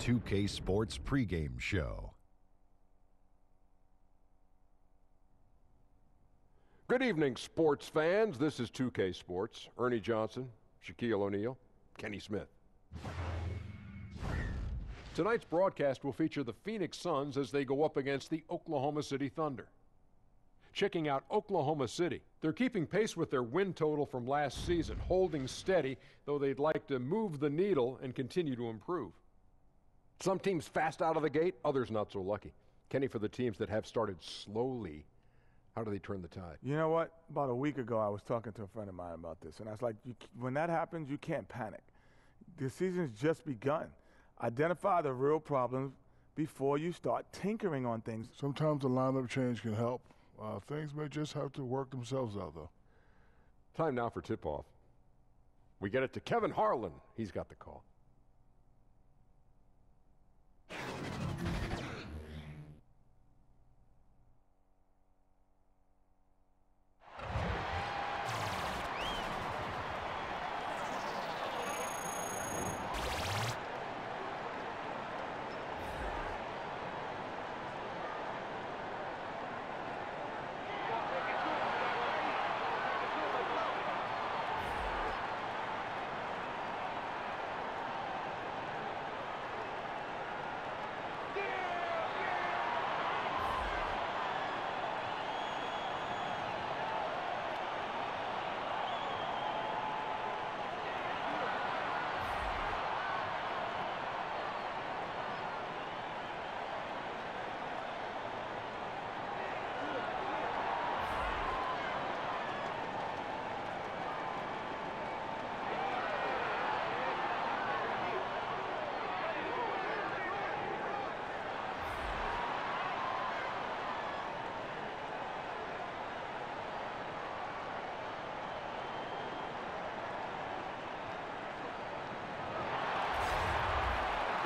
2K Sports pregame show. Good evening, sports fans. This is 2K Sports. Ernie Johnson, Shaquille O'Neal, Kenny Smith. Tonight's broadcast will feature the Phoenix Suns as they go up against the Oklahoma City Thunder. Checking out Oklahoma City, they're keeping pace with their win total from last season, holding steady, though they'd like to move the needle and continue to improve. Some teams fast out of the gate, others not so lucky. Kenny, for the teams that have started slowly, how do they turn the tide? You know what? About a week ago, I was talking to a friend of mine about this, and I was like, when that happens, you can't panic. The season's just begun. Identify the real problems before you start tinkering on things. Sometimes the lineup change can help. Things may just have to work themselves out, though. Time now for tip-off. We get it to Kevin Harlan. He's got the call.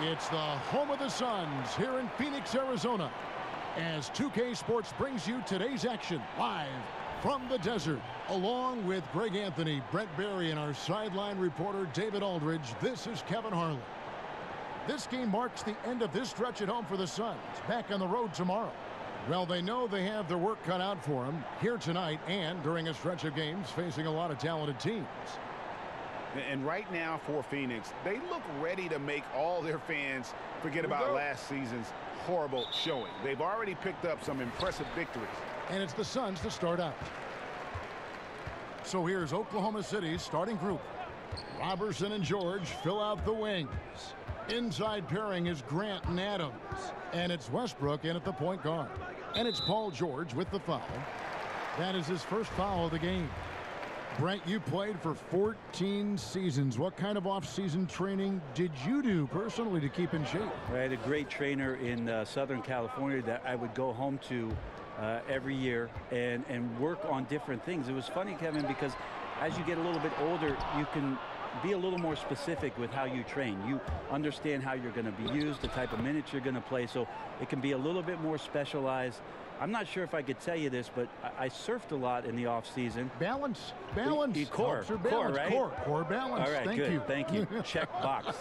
It's the home of the Suns here in Phoenix, Arizona, as 2K Sports brings you today's action live from the desert. Along with Greg Anthony, Brett Berry, and our sideline reporter David Aldridge, this is Kevin Harlan. This game marks the end of this stretch at home for the Suns, back on the road tomorrow. Well, they know they have their work cut out for them here tonight and during a stretch of games facing a lot of talented teams. And right now for Phoenix, they look ready to make all their fans forget about last season's horrible showing. They've already picked up some impressive victories. And it's the Suns to start out. So here's Oklahoma City's starting group. Roberson and George fill out the wings. Inside pairing is Grant and Adams. And it's Westbrook in at the point guard. And it's Paul George with the foul. That is his first foul of the game. Brent, you played for 14 seasons. What kind of off-season training did you do personally to keep in shape? I had a great trainer in Southern California that I would go home to every year and work on different things. It was funny, Kevin, because as you get a little bit older, you can be a little more specific with how you train. You understand how you're going to be used, the type of minutes you're going to play, so it can be a little bit more specialized. I'm not sure if I could tell you this, but I surfed a lot in the off-season. Balance. Core, right? Core balance. All right, Thank you. Check box.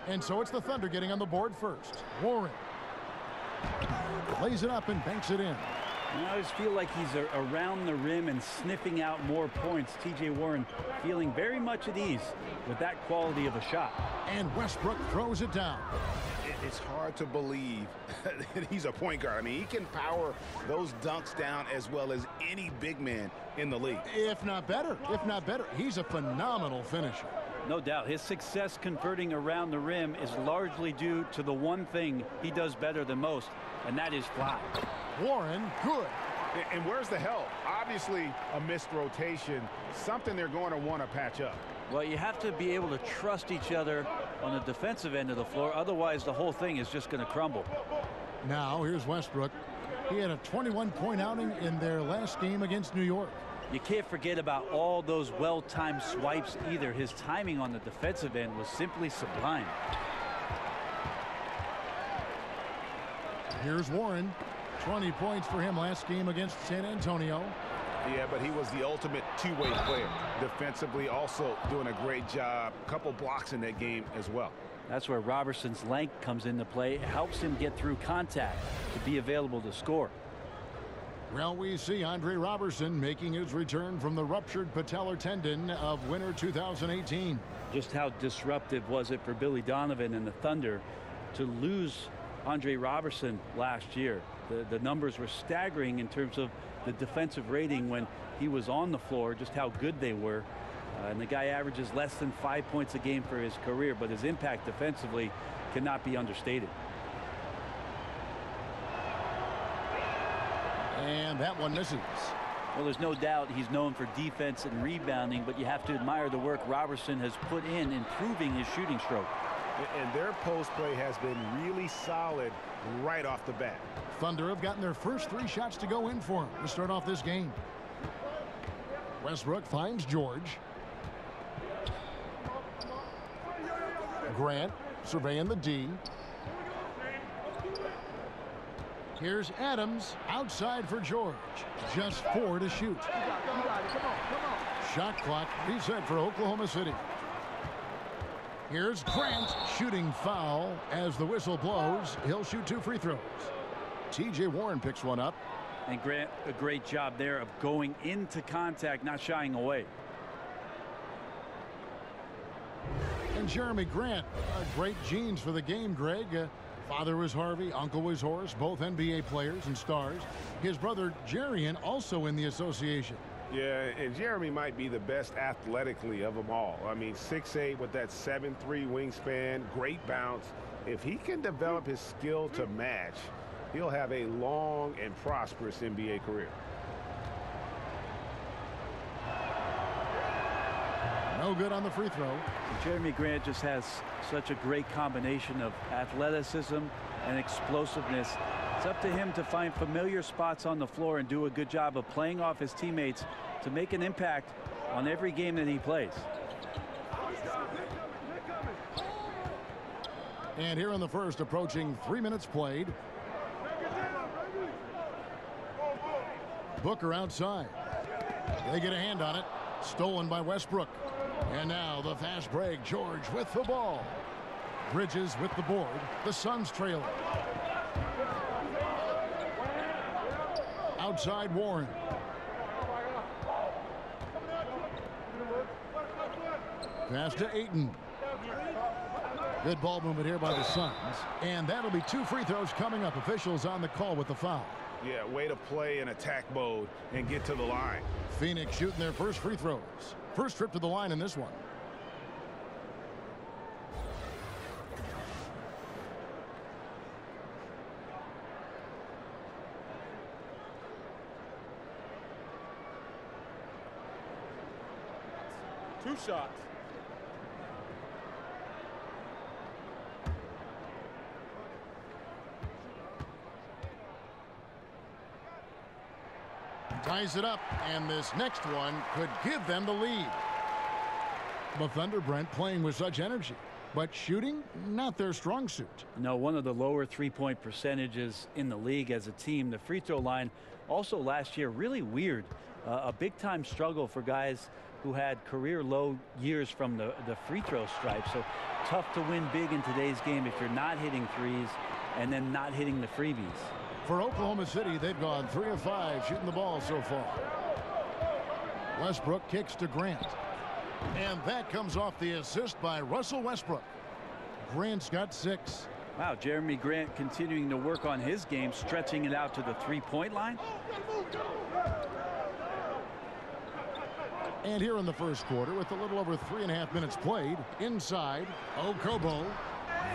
And so it's the Thunder getting on the board first. Warren lays it up and banks it in. I just feel like he's around the rim and sniffing out more points. T.J. Warren feeling very much at ease with that quality of a shot. And Westbrook throws it down. It's hard to believe that he's a point guard. I mean, he can power those dunks down as well as any big man in the league. If not better. He's a phenomenal finisher. No doubt. His success converting around the rim is largely due to the one thing he does better than most, and that is fly. Warren, good. And where's the help? Obviously, a missed rotation, something they're going to want to patch up. Well, you have to be able to trust each other on the defensive end of the floor. Otherwise, the whole thing is just going to crumble. Now, here's Westbrook. He had a 21-point outing in their last game against New York. You can't forget about all those well-timed swipes either. His timing on the defensive end was simply sublime. Here's Warren. 20 points for him last game against San Antonio. Yeah, but he was the ultimate two-way player. Defensively also doing a great job. Couple blocks in that game as well. That's where Roberson's length comes into play. It helps him get through contact to be available to score. Well, we see Andre Roberson making his return from the ruptured patellar tendon of winter 2018. Just how disruptive was it for Billy Donovan and the Thunder to lose Andre Roberson last year? The numbers were staggering in terms of the defensive rating when he was on the floor, just how good they were. And the guy averages less than 5 points a game for his career, but his impact defensively cannot be understated. And that one misses. Well, there's no doubt he's known for defense and rebounding, but you have to admire the work Roberson has put in improving his shooting stroke. And their post play has been really solid right off the bat. Thunder have gotten their first 3 shots to go in for him to start off this game. Westbrook finds George. Grant surveying the D. Here's Adams outside for George. Just 4 to shoot. Shot clock reset for Oklahoma City. Here's Grant shooting foul as the whistle blows. He'll shoot 2 free throws. T.J. Warren picks one up. And Grant, a great job there of going into contact, not shying away. And Jeremy Grant, great genes for the game, Greg. Father was Harvey, uncle was Horace, both NBA players and stars. His brother Jarian also in the association. Yeah, and Jeremy might be the best athletically of them all. I mean, 6'8" with that 7'3" wingspan, great bounce. If he can develop his skill to match, he'll have a long and prosperous NBA career. No good on the free throw. Jeremy Grant just has such a great combination of athleticism and explosiveness. It's up to him to find familiar spots on the floor and do a good job of playing off his teammates to make an impact on every game that he plays. And here in the first, approaching 3 minutes played. Booker outside. They get a hand on it. Stolen by Westbrook. And now the fast break. George with the ball. Bridges with the board. The Suns trailing. Outside Warren. Pass to Ayton. Good ball movement here by the Suns. And that'll be 2 free throws coming up. Officials on the call with the foul. Yeah, way to play in attack mode and get to the line. Phoenix shooting their first free throws. First trip to the line in this one. Two shots. Ties it up, and this next one could give them the lead. The Thunder, Brent, playing with such energy, but shooting, not their strong suit. No, one of the lower three-point percentages in the league as a team. The free throw line also last year really weird. A big-time struggle for guys who had career low years from the free throw stripe. So tough to win big in today's game if you're not hitting threes and then not hitting the freebies. For Oklahoma City, they've gone 3 of 5 shooting the ball so far. Westbrook kicks to Grant. And that comes off the assist by Russell Westbrook. Grant's got 6. Wow, Jeremy Grant continuing to work on his game, stretching it out to the three-point line. And here in the first quarter, with a little over 3.5 minutes played, inside, Okobo.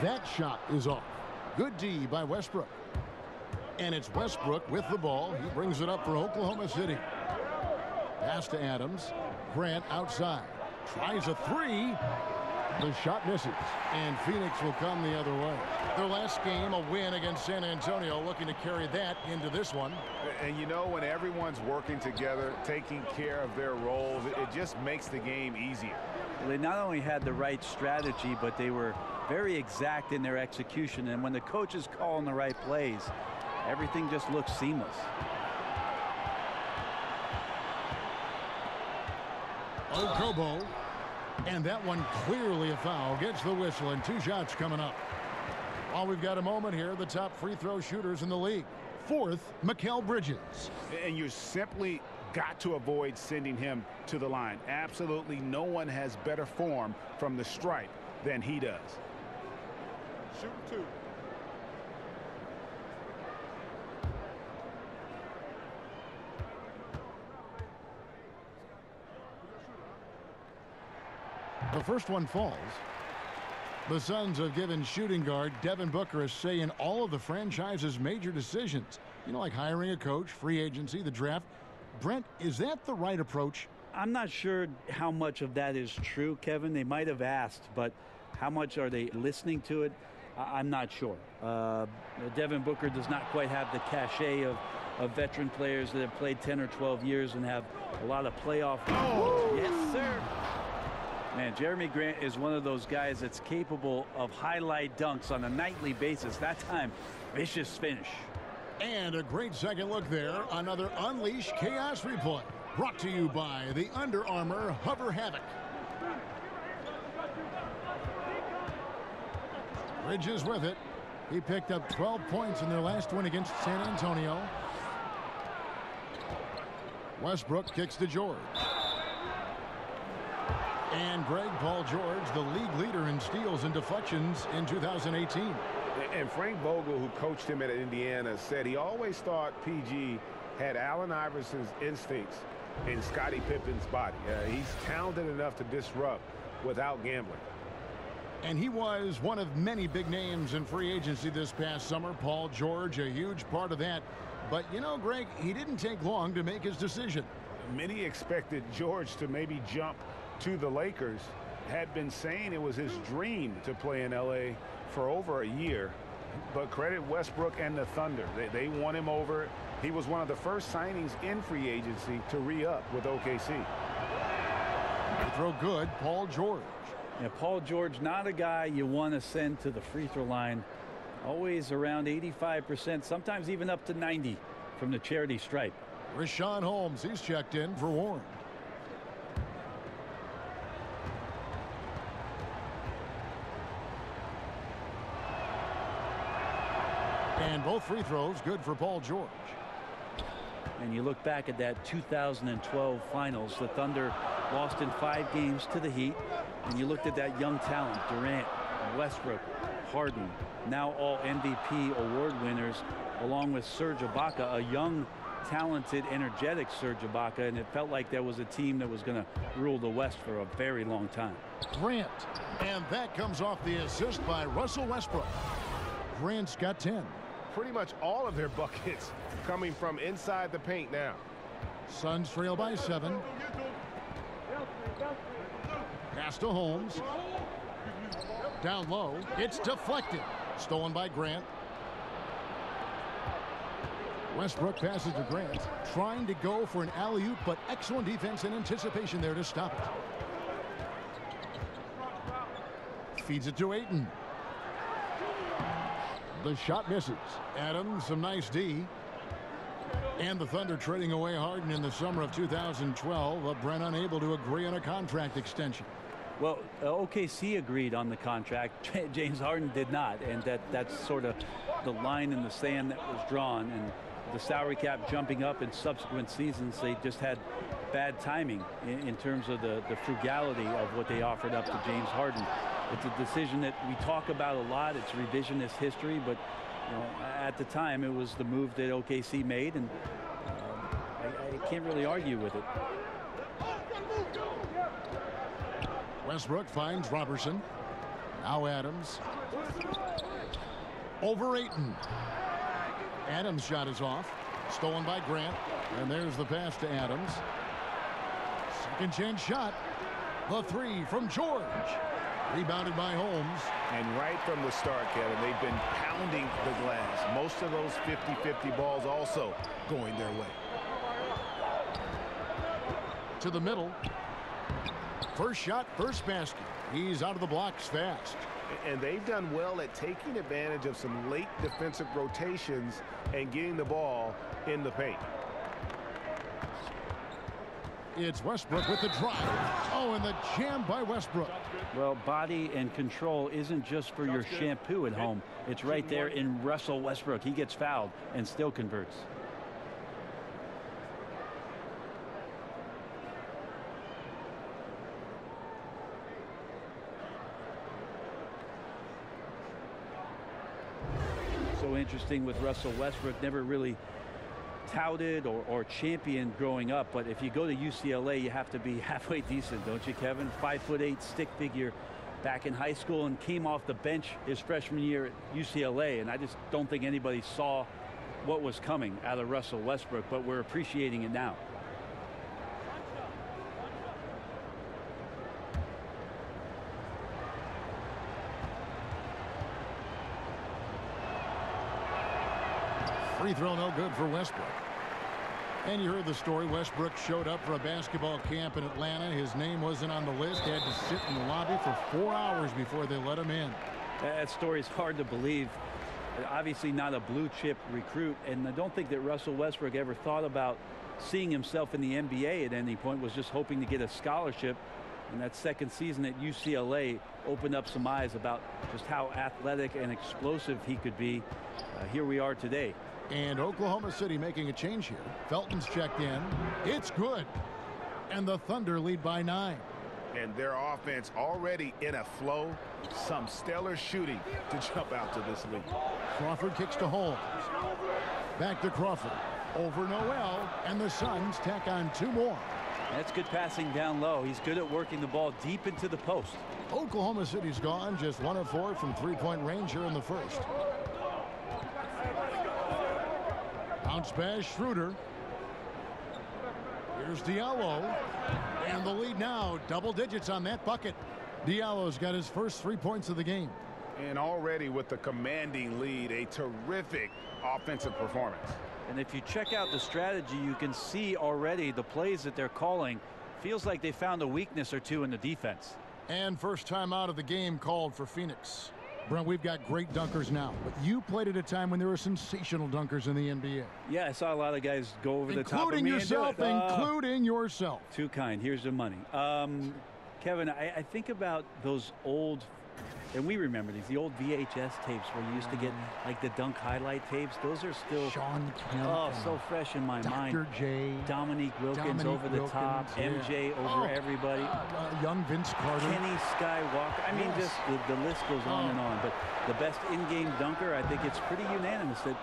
That shot is off. Good D by Westbrook. And it's Westbrook with the ball. He brings it up for Oklahoma City. Pass to Adams. Grant outside. Tries a 3. The shot misses. And Phoenix will come the other way. Their last game, a win against San Antonio, looking to carry that into this one. And you know, when everyone's working together, taking care of their roles, it just makes the game easier. Well, they not only had the right strategy, but they were very exact in their execution. And when the coach is calling the right plays, everything just looks seamless. Okobo And that one clearly a foul. Gets the whistle, and 2 shots coming up. While we've got a moment here, the top free throw shooters in the league. Fourth, Mikal Bridges. And you simply got to avoid sending him to the line. Absolutely no one has better form from the stripe than he does. Shoot 2. The first one falls. The Suns have given shooting guard Devin Booker a say in all of the franchise's major decisions. You know, like hiring a coach, free agency, the draft. Brent, is that the right approach? I'm not sure how much of that is true, Kevin. They might have asked, but how much are they listening to it? I'm not sure. Devin Booker does not quite have the cachet of veteran players that have played 10 or 12 years and have a lot of playoff. Oh, yes, sir. Man, Jeremy Grant is one of those guys that's capable of highlight dunks on a nightly basis. That time, vicious finish. And a great second look there. Another Unleash Chaos replay. Brought to you by the Under Armour Hover Havoc. Bridges with it. He picked up 12 points in their last win against San Antonio. Westbrook kicks to George. And Greg Paul George, the league leader in steals and deflections in 2018. And Frank Vogel, who coached him at Indiana, said he always thought PG had Allen Iverson's instincts in Scottie Pippen's body. He's talented enough to disrupt without gambling. And he was one of many big names in free agency this past summer. Paul George, a huge part of that. But, you know, Greg, he didn't take long to make his decision. Many expected George to maybe jump to the Lakers. Had been saying it was his dream to play in LA for over a year, but credit Westbrook and the Thunder. They won him over. He was one of the first signings in free agency to re-up with OKC. They throw good, Paul George. Yeah, Paul George, not a guy you want to send to the free throw line. Always around 85%, sometimes even up to 90 from the charity stripe. Richaun Holmes, he's checked in for Warren. And both free throws good for Paul George. And you look back at that 2012 finals, the Thunder lost in 5 games to the Heat. And you looked at that young talent, Durant, Westbrook, Harden, now all MVP award winners, along with Serge Ibaka, a young, talented, energetic Serge Ibaka, and it felt like there was a team that was going to rule the West for a very long time. Grant, and that comes off the assist by Russell Westbrook. Grant's got 10. Pretty much all of their buckets coming from inside the paint now. Suns trail by 7. Pass to Holmes. Down low. It's deflected. Stolen by Grant. Westbrook passes to Grant. Trying to go for an alley-oop, but excellent defense and anticipation there to stop it. Feeds it to Ayton. The shot misses. Adams, some nice D. And the Thunder trading away Harden in the summer of 2012. But Brent unable to agree on a contract extension. Well, OKC agreed on the contract. James Harden did not. And that's sort of the line in the sand that was drawn. And the salary cap jumping up in subsequent seasons, they just had bad timing in terms of the frugality of what they offered up to James Harden. It's a decision that we talk about a lot. It's revisionist history, but you know, at the time it was the move that OKC made, and I can't really argue with it. Westbrook finds Roberson. Now Adams. Over Ayton. Adams' shot is off. Stolen by Grant. And there's the pass to Adams. Second chance shot. The 3 from George. Rebounded by Holmes. And right from the start, Kevin, they've been pounding the glass. Most of those 50-50 balls also going their way. To the middle. First shot, first basket. He's out of the blocks fast. And they've done well at taking advantage of some late defensive rotations and getting the ball in the paint. It's Westbrook with the drive. Oh, and the jam by Westbrook. Well, body and control isn't just for your shampoo at home. It's right there in Russell Westbrook. He gets fouled and still converts. So interesting with Russell Westbrook, never really touted or championed growing up, but if you go to UCLA, you have to be halfway decent, don't you, Kevin? 5'8" stick figure back in high school, and came off the bench his freshman year at UCLA, and I just don't think anybody saw what was coming out of Russell Westbrook, but we're appreciating it now. Free throw no good for Westbrook. And you heard the story. Westbrook showed up for a basketball camp in Atlanta. His name wasn't on the list. He had to sit in the lobby for 4 hours before they let him in. That story is hard to believe. Obviously not a blue chip recruit, and I don't think that Russell Westbrook ever thought about seeing himself in the NBA at any point. Was just hoping to get a scholarship, and that second season at UCLA opened up some eyes about just how athletic and explosive he could be. Here we are today. And Oklahoma City making a change here. Felton's checked in. It's good. And the Thunder lead by 9. And their offense already in a flow. Some stellar shooting to jump out to this lead. Crawford kicks to Holmes. Back to Crawford. Over Noel. And the Suns tack on 2 more. That's good passing down low. He's good at working the ball deep into the post. Oklahoma City's gone. Just 1 of 4 from three-point range here in the first. Bounce pass, Schroeder. Here's Diallo. And the lead now, double digits on that bucket. Diallo's got his first 3 points of the game. And already with the commanding lead, a terrific offensive performance. And if you check out the strategy, you can see already the plays that they're calling. Feels like they found a weakness or two in the defense. And first time out of the game called for Phoenix. Brent, we've got great dunkers now, but you played at a time when there were sensational dunkers in the NBA. Yeah, I saw a lot of guys go over the top of me. Including yourself. Too kind. Here's the money. Kevin, I think about those old, and we remember these, the old VHS tapes where you used to get like the dunk highlight tapes. Those are still so fresh in my mind. Dr. J. Dominique Wilkins over the top. MJ over everybody. Young Vince Carter. Kenny Skywalker. I mean, just the list goes on and on. But the best in-game dunker, I think it's pretty unanimous that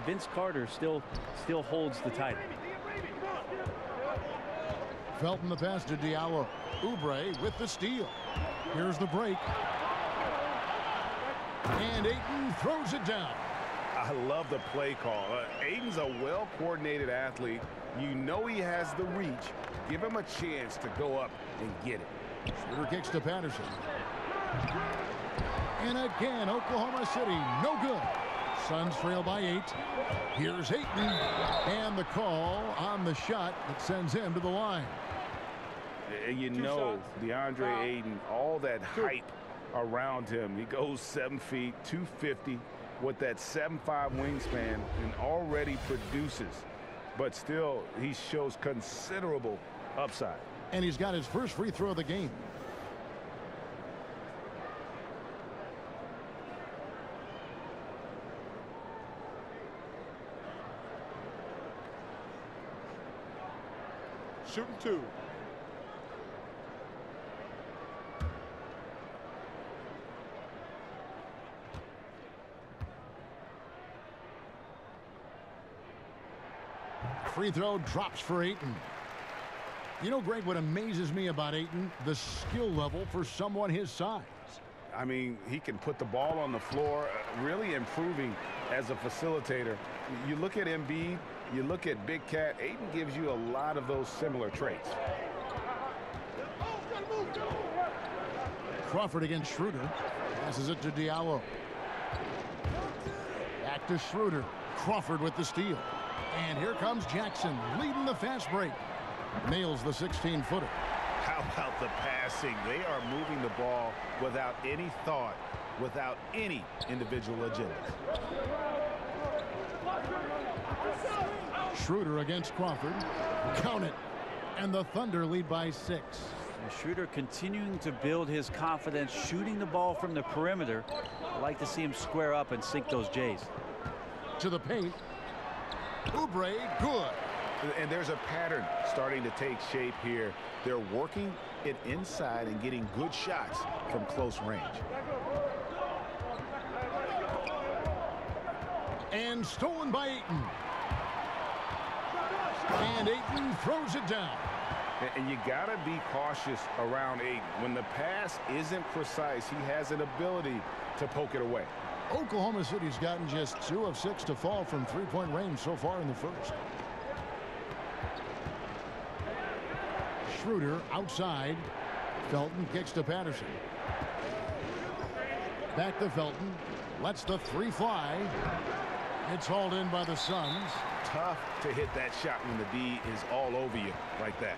Vince Carter still holds the title. Felton the pass to Diallo. Oubre with the steal. Here's the break. And Ayton throws it down. I love the play call. Ayton's a well-coordinated athlete. You know he has the reach. Give him a chance to go up and get it. Schroeder kicks to Patterson. And again, Oklahoma City, no good. Suns trail by 8. Here's Ayton. And the call on the shot that sends him to the line. You know, DeAndre Ayton, all that hype around him. He goes 7 feet, 250 with that 7'5" wingspan and already produces. But still, he shows considerable upside. And he's got his first free throw of the game. Shooting 2. Free throw drops for Ayton. You know, Greg, what amazes me about Ayton, the skill level for someone his size. I mean, he can put the ball on the floor, really improving as a facilitator. You look at Embiid, you look at Big Cat, Ayton gives you a lot of those similar traits. Crawford against Schroeder. Passes it to Diallo. Back to Schroeder. Crawford with the steal. And here comes Jackson leading the fast break. Nails the 16-footer. How about the passing? They are moving the ball without any thought, without any individual agenda. Schroeder against Crawford. Count it. And the Thunder lead by 6. And Schroeder continuing to build his confidence, shooting the ball from the perimeter. I like to see him square up and sink those J's. To the paint. Oubre, good. And there's a pattern starting to take shape here. They're working it inside and getting good shots from close range. And stolen by Ayton. And Ayton throws it down. And you got to be cautious around Ayton. When the pass isn't precise, he has an ability to poke it away. Oklahoma City's gotten just 2 of 6 to fall from three-point range so far in the first. Schroeder outside. Felton kicks to Patterson. Back to Felton. Lets the 3 fly. It's hauled in by the Suns. Tough to hit that shot when the D is all over you like that.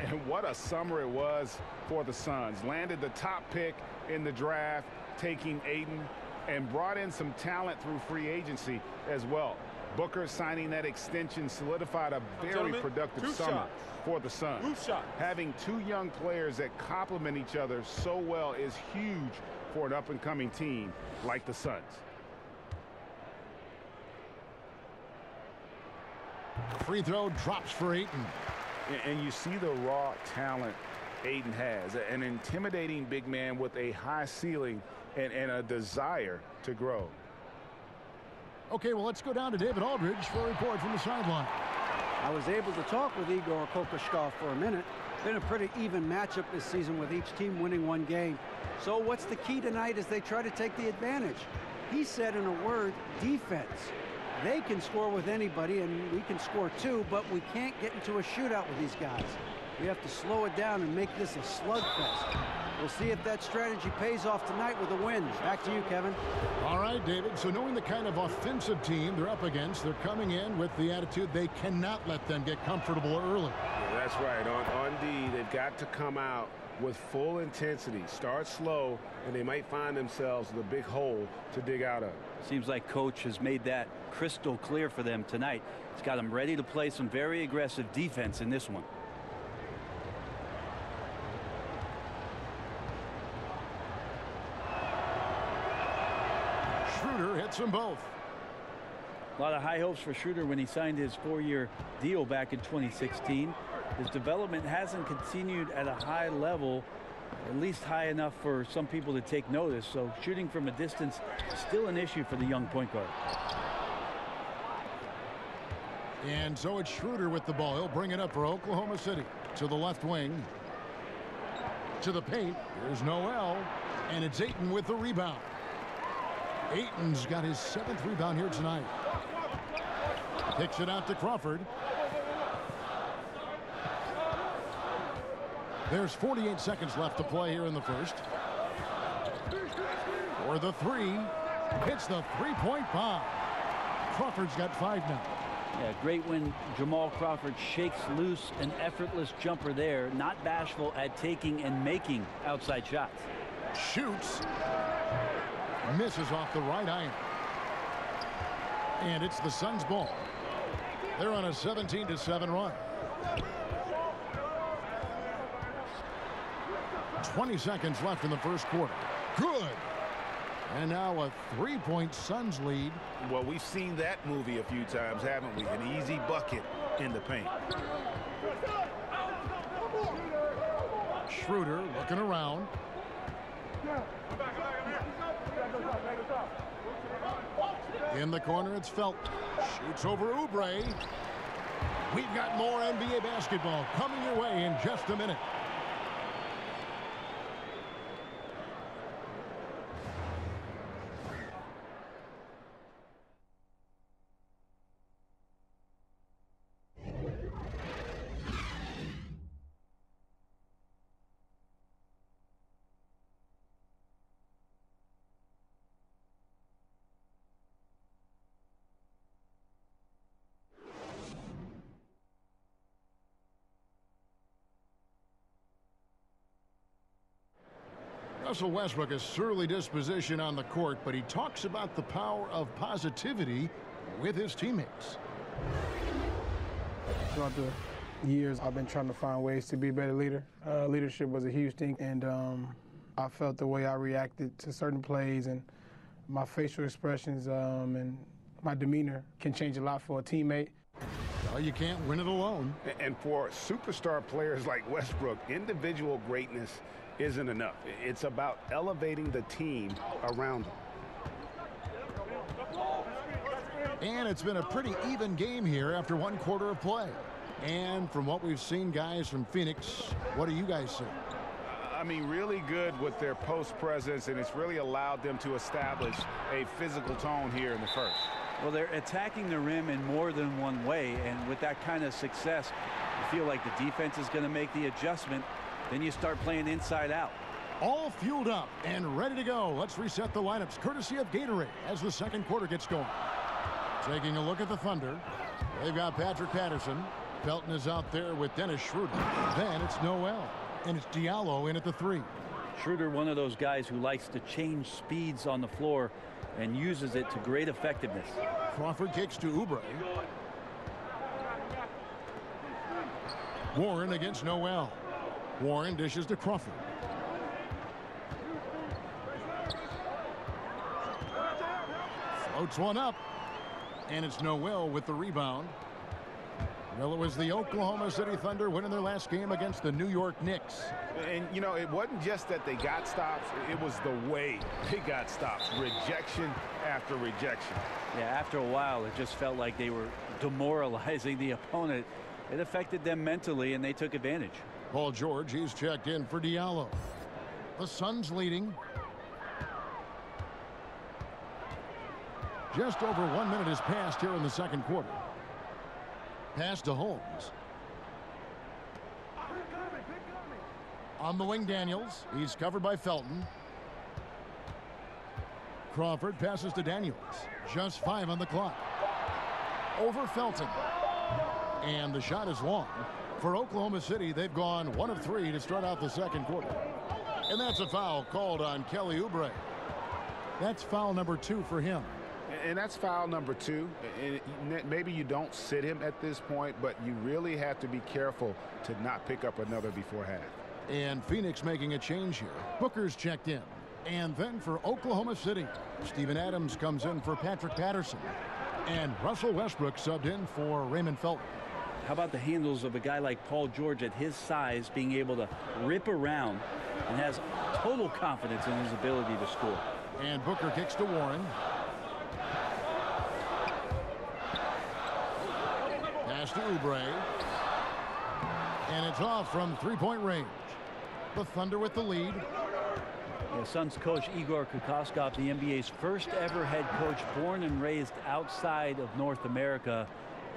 And what a summer it was for the Suns. Landed the top pick in the draft, taking Ayton, and brought in some talent through free agency as well. Booker signing that extension solidified a very productive summer for the Suns. Having 2 young players that complement each other so well is huge for an up-and-coming team like the Suns. Free throw drops for Ayton. And you see the raw talent Ayton has. An intimidating big man with a high ceiling and a desire to grow. Okay, well, let's go down to David Aldridge for a report from the sideline. I was able to talk with Igor Kokoshkov for a minute. Been a pretty even matchup this season with each team winning 1 game. So what's the key tonight as they try to take the advantage? He said in a word, defense. They can score with anybody, and we can score too, but we can't get into a shootout with these guys. We have to slow it down and make this a slugfest. We'll see if that strategy pays off tonight with a win. Back to you, Kevin. All right, David. So knowing the kind of offensive team they're up against, they're coming in with the attitude they cannot let them get comfortable early. Yeah, that's right. On D, they've got to come out with full intensity. Start slow, and they might find themselves with a big hole to dig out of. Seems like Coach has made that crystal clear for them tonight. He's got them ready to play some very aggressive defense in this one. Schroeder hits them both. A lot of high hopes for Schroeder when he signed his 4-year deal back in 2016. His development hasn't continued at a high level, at least high enough for some people to take notice. So shooting from a distance is still an issue for the young point guard. And so it's Schroeder with the ball. He'll bring it up for Oklahoma City to the left wing. To the paint. Here's Noel. And it's Ayton with the rebound. Ayton's got his 7th rebound here tonight. Kicks it out to Crawford. There's 48 seconds left to play here in the first. For the 3. Hits the 3-point bomb. Crawford's got 5 now. Yeah, great when Jamal Crawford shakes loose an effortless jumper there. Not bashful at taking and making outside shots. Shoots. Misses off the right iron. And it's the Suns' ball. They're on a 17-7 run. 20 seconds left in the first quarter. Good. And now a 3-point Suns lead. Well, we've seen that movie a few times, haven't we? An easy bucket in the paint. Schroeder looking around. In the corner, it's Felton. Shoots over Oubre. We've got more NBA basketball coming your way in just a minute. Russell Westbrook is surly disposition on the court, but he talks about the power of positivity with his teammates. Throughout the years, I've been trying to find ways to be a better leader. Leadership was a huge thing, and I felt the way I reacted to certain plays and my facial expressions and my demeanor can change a lot for a teammate. Well, you can't win it alone. And for superstar players like Westbrook, individual greatness isn't enough. It's about elevating the team around them. And it's been a pretty even game here after 1 quarter of play. And from what we've seen, guys, from Phoenix, what do you guys see? I mean, really good with their post presence, and it's really allowed them to establish a physical tone here in the first. Well, they're attacking the rim in more than one way, and with that kind of success, you feel like the defense is going to make the adjustment. Then you start playing inside out. All fueled up and ready to go. Let's reset the lineups courtesy of Gatorade as the second quarter gets going. Taking a look at the Thunder. They've got Patrick Patterson. Felton is out there with Dennis Schroeder. Then it's Noel. And it's Diallo in at the 3. Schroeder, one of those guys who likes to change speeds on the floor and uses it to great effectiveness. Crawford kicks to Oubre. Warren against Noel. Warren dishes to Crawford. Floats one up. And it's Noel with the rebound. Well, it was the Oklahoma City Thunder winning their last game against the New York Knicks. And, you know, it wasn't just that they got stops. It was the way they got stops. Rejection after rejection. Yeah, after a while, it just felt like they were demoralizing the opponent. It affected them mentally, and they took advantage. Paul George, he's checked in for Diallo. The Suns leading. Just over 1 minute has passed here in the second quarter. Pass to Holmes. On the wing, Daniels. He's covered by Felton. Crawford passes to Daniels. Just 5 on the clock. Over Felton. And the shot is long. For Oklahoma City, they've gone 1 of 3 to start out the second quarter. And that's a foul called on Kelly Oubre. That's foul number 2 for him. And that's foul number 2. And maybe you don't sit him at this point, but you really have to be careful to not pick up another before half. And Phoenix making a change here. Booker's checked in. And then for Oklahoma City, Steven Adams comes in for Patrick Patterson. And Russell Westbrook subbed in for Raymond Felton. How about the handles of a guy like Paul George at his size being able to rip around and has total confidence in his ability to score. And Booker kicks to Warren. Pass to Oubre. And it's off from 3-point range. The Thunder with the lead. Yeah, Suns coach Igor Kokoskov, the NBA's first ever head coach, born and raised outside of North America.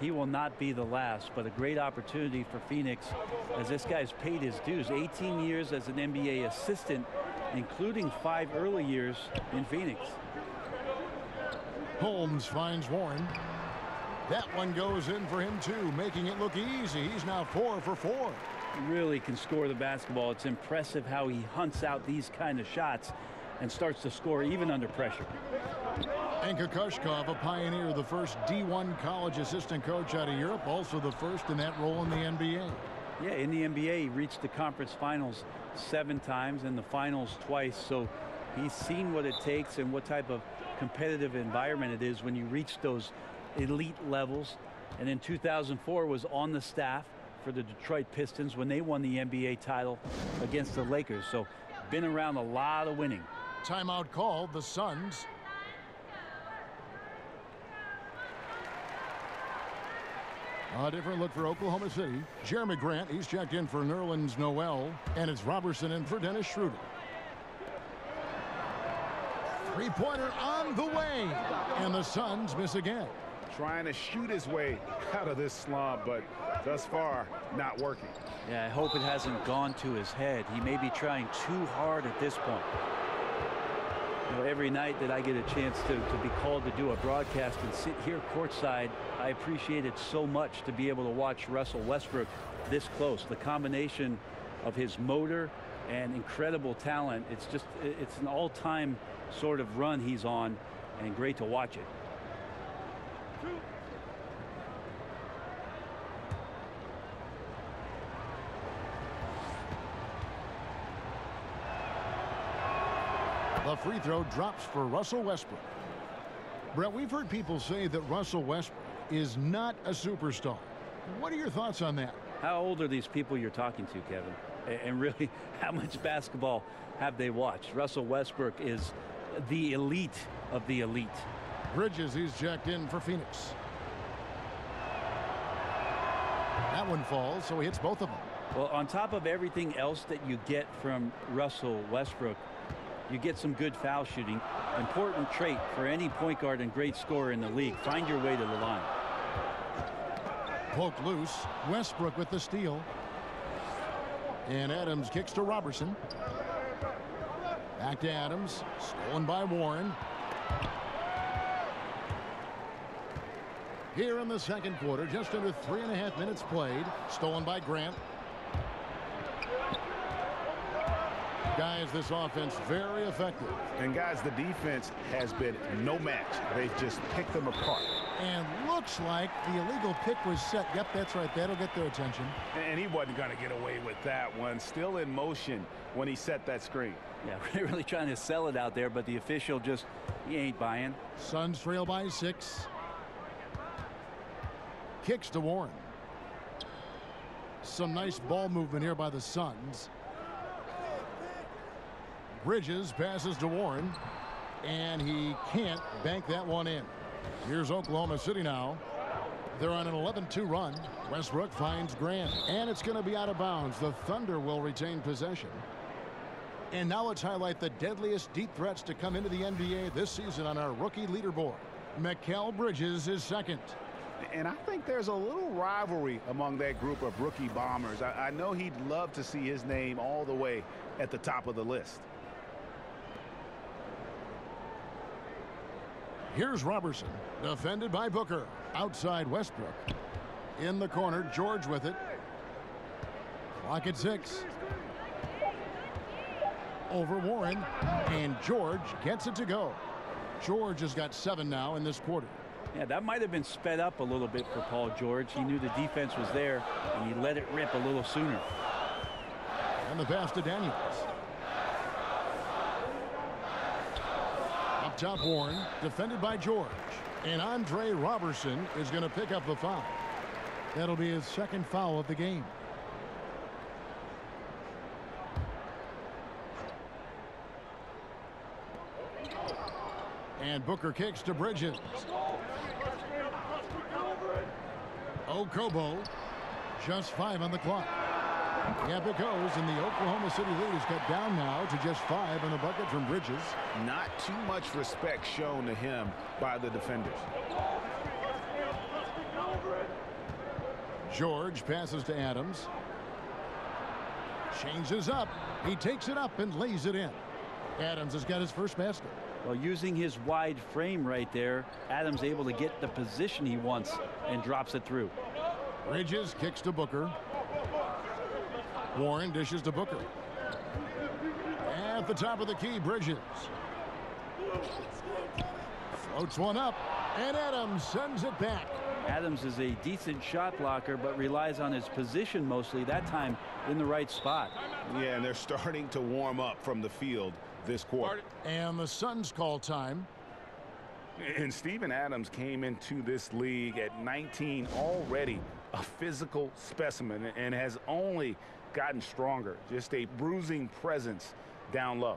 He will not be the last, but a great opportunity for Phoenix as this guy's paid his dues. 18 years as an NBA assistant, including 5 early years in Phoenix. Holmes finds Warren. That one goes in for him too, making it look easy. He's now 4 for 4. He really can score the basketball. It's impressive how he hunts out these kind of shots and starts to score even under pressure. And Kokoskov, a pioneer, the first D1 college assistant coach out of Europe, also the first in that role in the NBA. Yeah, in the NBA, he reached the conference finals 7 times and the finals twice. So he's seen what it takes and what type of competitive environment it is when you reach those elite levels. And in 2004 was on the staff for the Detroit Pistons when they won the NBA title against the Lakers. So been around a lot of winning. Timeout called, the Suns. A different look for Oklahoma City. Jeremy Grant, he's checked in for Nerlens Noel. And it's Roberson in for Dennis Schroeder. Three-pointer on the way. And the Suns miss again. Trying to shoot his way out of this slump, but thus far, not working. Yeah, I hope it hasn't gone to his head. He may be trying too hard at this point. You know, every night that I get a chance to be called to do a broadcast and sit here courtside, I appreciate it so much to be able to watch Russell Westbrook this close. The combination of his motor and incredible talent, it's an all-time sort of run he's on, and great to watch it. The free throw drops for Russell Westbrook. Brett, we've heard people say that Russell Westbrook is not a superstar. What are your thoughts on that? How old are these people you're talking to, Kevin? And really, how much basketball have they watched? Russell Westbrook is the elite of the elite. Bridges, he's jacked in for Phoenix. That one falls, so he hits both of them. Well, on top of everything else that you get from Russell Westbrook, you get some good foul shooting. Important trait for any point guard and great scorer in the league. Find your way to the line. Poked loose. Westbrook with the steal. And Adams kicks to Roberson. Back to Adams. Stolen by Warren. Here in the second quarter, just under 3.5 minutes played. Stolen by Grant. Guys, this offense very effective. And guys, the defense has been no match. They've just picked them apart. And looks like the illegal pick was set. Yep, that's right. That'll get their attention. And he wasn't going to get away with that one. Still in motion when he set that screen. Yeah, really trying to sell it out there, but the official just, he ain't buying. Suns trail by 6. Kicks to Warren. Some nice ball movement here by the Suns. Bridges passes to Warren, and he can't bank that one in. Here's Oklahoma City now. They're on an 11-2 run. Westbrook finds Grant, and it's going to be out of bounds. The Thunder will retain possession. And now let's highlight the deadliest deep threats to come into the NBA this season on our rookie leaderboard. Mikal Bridges is second. And I think there's a little rivalry among that group of rookie bombers. I know he'd love to see his name all the way at the top of the list. Here's Roberson, defended by Booker. Outside Westbrook. In the corner, George with it. Clock at 6. Over Warren, and George gets it to go. George has got 7 now in this quarter. Yeah, that might have been sped up a little bit for Paul George. He knew the defense was there, and he let it rip a little sooner. And the pass to Daniels. Up top, Warren, defended by George. And Andre Roberson is going to pick up the foul. That'll be his second foul of the game. And Booker kicks to Bridges. Okobo, just 5 on the clock. Yep, it goes, and the Oklahoma City lead is cut down now to just 5 on the bucket from Bridges. Not too much respect shown to him by the defenders. George passes to Adams. Changes up. He takes it up and lays it in. Adams has got his first basket. Well, using his wide frame right there, Adams able to get the position he wants and drops it through. Bridges kicks to Booker. Warren dishes to Booker. At the top of the key, Bridges. Floats one up, and Adams sends it back. Adams is a decent shot blocker, but relies on his position mostly, that time in the right spot. Yeah, and they're starting to warm up from the field this quarter. And the Suns call time. And Steven Adams came into this league at 19, already a physical specimen, and has only gotten stronger. Just a bruising presence down low.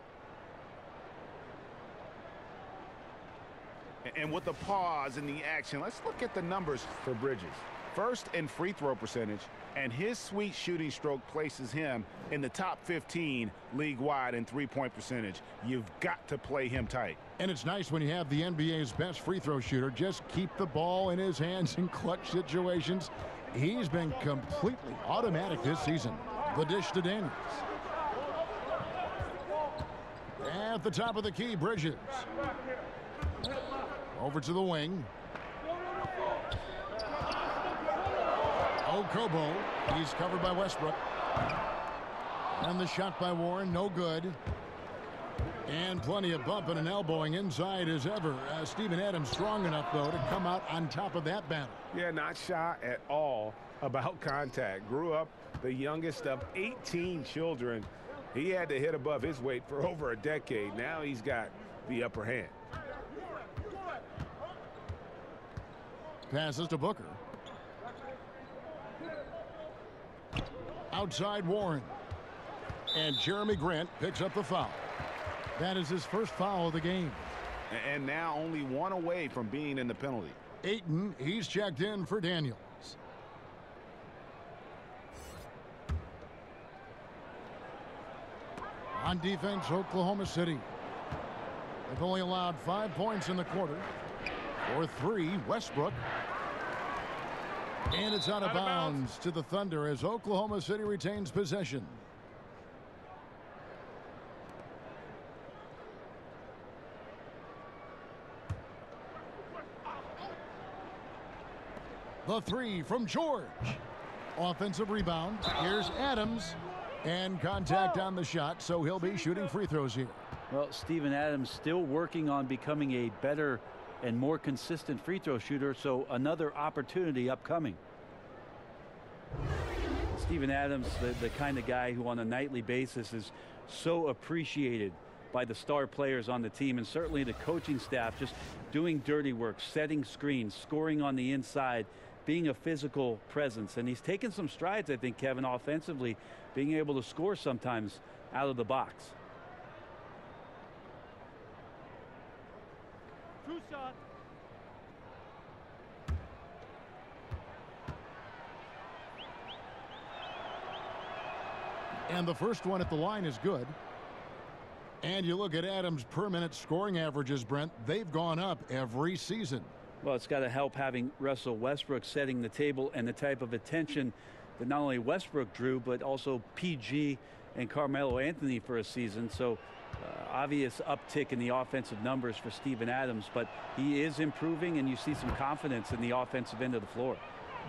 And with the pause in the action, let's look at the numbers for Bridges. First in free throw percentage, and his sweet shooting stroke places him in the top 15 league-wide in three-point percentage. You've got to play him tight. And it's nice when you have the NBA's best free throw shooter just keep the ball in his hands in clutch situations. He's been completely automatic this season. The dish to Daniels. At the top of the key, Bridges. Over to the wing. Okobo, he's covered by Westbrook. And the shot by Warren, no good. And plenty of bumping and elbowing inside as ever. Steven Adams strong enough, though, to come out on top of that battle. Yeah, not shy at all about contact. Grew up the youngest of 18 children. He had to hit above his weight for over a decade. Now he's got the upper hand. Passes to Booker. Outside Warren. And Jeremy Grant picks up the foul. That is his first foul of the game. And now only one away from being in the penalty. Ayton, he's checked in for Daniels. On defense, Oklahoma City. They've only allowed 5 points in the quarter. For 3, Westbrook. And it's out of bounds to the Thunder as Oklahoma City retains possession. The 3 from George. Offensive rebound. Here's Adams. And contact on the shot, so he'll be shooting free throws here. Well, Steven Adams still working on becoming a better and more consistent free throw shooter, so another opportunity upcoming. Steven Adams, the kind of guy who on a nightly basis is so appreciated by the star players on the team, and certainly the coaching staff, just doing dirty work, setting screens, scoring on the inside, being a physical presence. And he's taken some strides, I think, Kevin, offensively, being able to score sometimes out of the box. Two shots. And the first one at the line is good. And you look at Adams' per minute scoring averages, Brent, they've gone up every season. Well, it's got to help having Russell Westbrook setting the table and the type of attention that not only Westbrook drew, but also PG and Carmelo Anthony for a season. So obvious uptick in the offensive numbers for Steven Adams, but he is improving, and you see some confidence in the offensive end of the floor.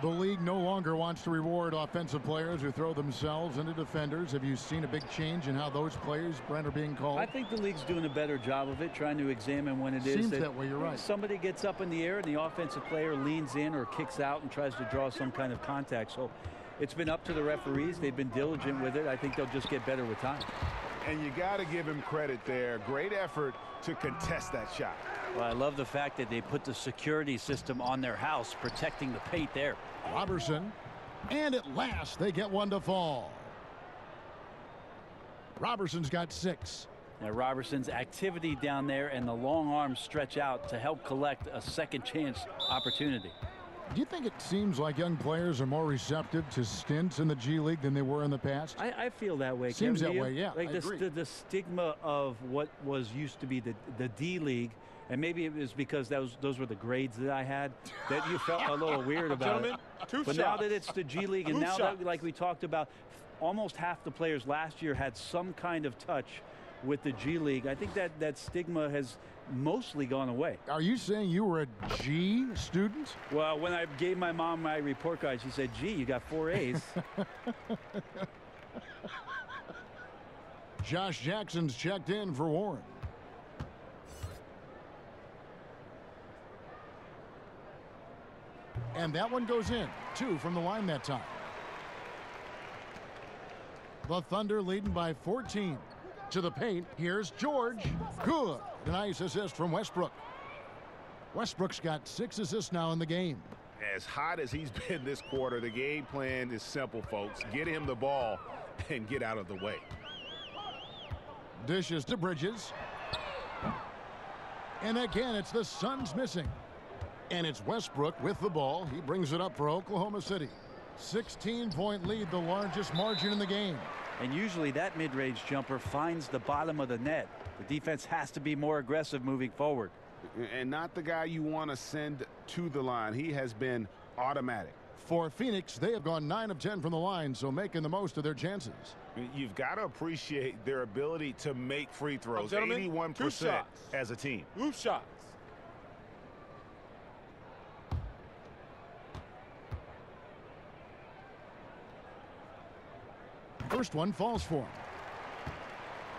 The league no longer wants to reward offensive players who throw themselves into defenders. Have you seen a big change in how those players, Brent, are being called? I think the league's doing a better job of it, trying to examine when it is Seems that way, you're right. Somebody gets up in the air and the offensive player leans in or kicks out and tries to draw some kind of contact. So it's been up to the referees. They've been diligent with it. I think they'll just get better with time. And you got to give him credit there. Great effort to contest that shot. Well, I love the fact that they put the security system on their house, protecting the paint there. Roberson, and at last they get one to fall. Roberson's got 6. Now Roberson's activity down there and the long arms stretch out to help collect a second chance opportunity. Do you think it seems like young players are more receptive to stints in the G League than they were in the past? I feel that way. Seems Kevin, that way, yeah. Like I agree. the stigma of what was used to be the D League, and maybe it was because those were the grades that I had, that you felt a little weird about it. But now that it's the G League, and now that, like we talked about, almost half the players last year had some kind of touch with the G League, I think that stigma has mostly gone away. Are you saying you were a G student? Well, when I gave my mom my report card, she said, gee, you got 4 A's. Josh Jackson's checked in for Warren. And that one goes in. 2 from the line that time. The Thunder leading by 14. To the paint. Here's George. Good. A nice assist from Westbrook. Westbrook's got 6 assists now in the game. As hot as he's been this quarter, the game plan is simple, folks. Get him the ball and get out of the way. Dishes to Bridges. And again, it's the Suns missing. And it's Westbrook with the ball. He brings it up for Oklahoma City. 16-point lead, the largest margin in the game. And usually that mid-range jumper finds the bottom of the net. The defense has to be more aggressive moving forward. And not the guy you want to send to the line. He has been automatic. For Phoenix, they have gone 9 of 10 from the line, so making the most of their chances. You've got to appreciate their ability to make free throws. 81% as a team. Loose shots. First one falls for him.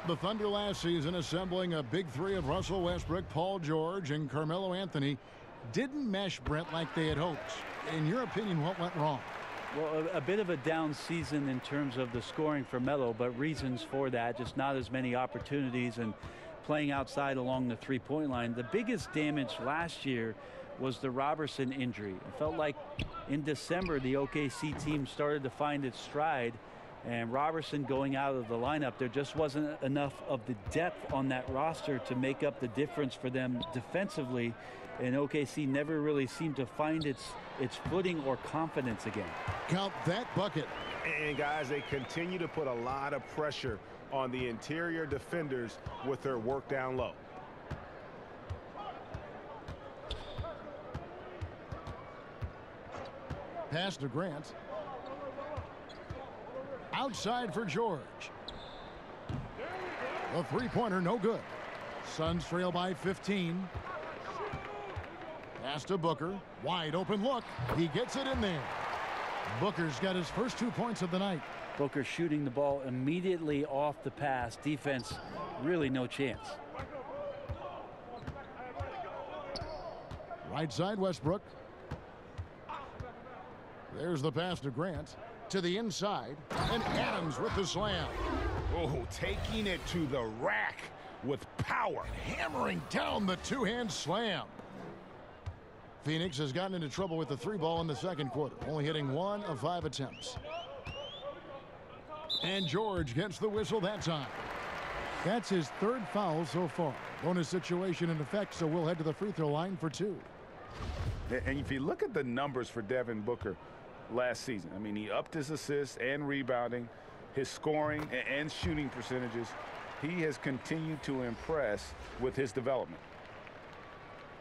The Thunder last season assembling a big 3 of Russell Westbrook, Paul George, and Carmelo Anthony didn't mesh, Brent, like they had hoped. In your opinion, what went wrong? Well, a bit of a down season in terms of the scoring for Melo, but reasons for that, just not as many opportunities and playing outside along the three-point line. The biggest damage last year was the Roberson injury. It felt like in December the OKC team started to find its stride, and Roberson going out of the lineup, there just wasn't enough of the depth on that roster to make up the difference for them defensively, and OKC never really seemed to find its footing or confidence again. Count that bucket. And guys, they continue to put a lot of pressure on the interior defenders with their work down low. Pass to Grant. Outside for George. The three-pointer, no good. Suns trail by 15. Pass to Booker. Wide open look. He gets it in there. Booker's got his first 2 points of the night. Booker shooting the ball immediately off the pass. Defense, really no chance. Right side, Westbrook. There's the pass to Grant. To the inside. And Adams with the slam. Oh, taking it to the rack with power. Hammering down the two-hand slam. Phoenix has gotten into trouble with the three ball in the second quarter, only hitting 1 of 5 attempts. And George gets the whistle that time. That's his 3rd foul so far. Bonus situation in effect, so we'll head to the free throw line for 2. And if you look at the numbers for Devin Booker last season, I mean, he upped his assists and rebounding, his scoring and shooting percentages. He has continued to impress with his development.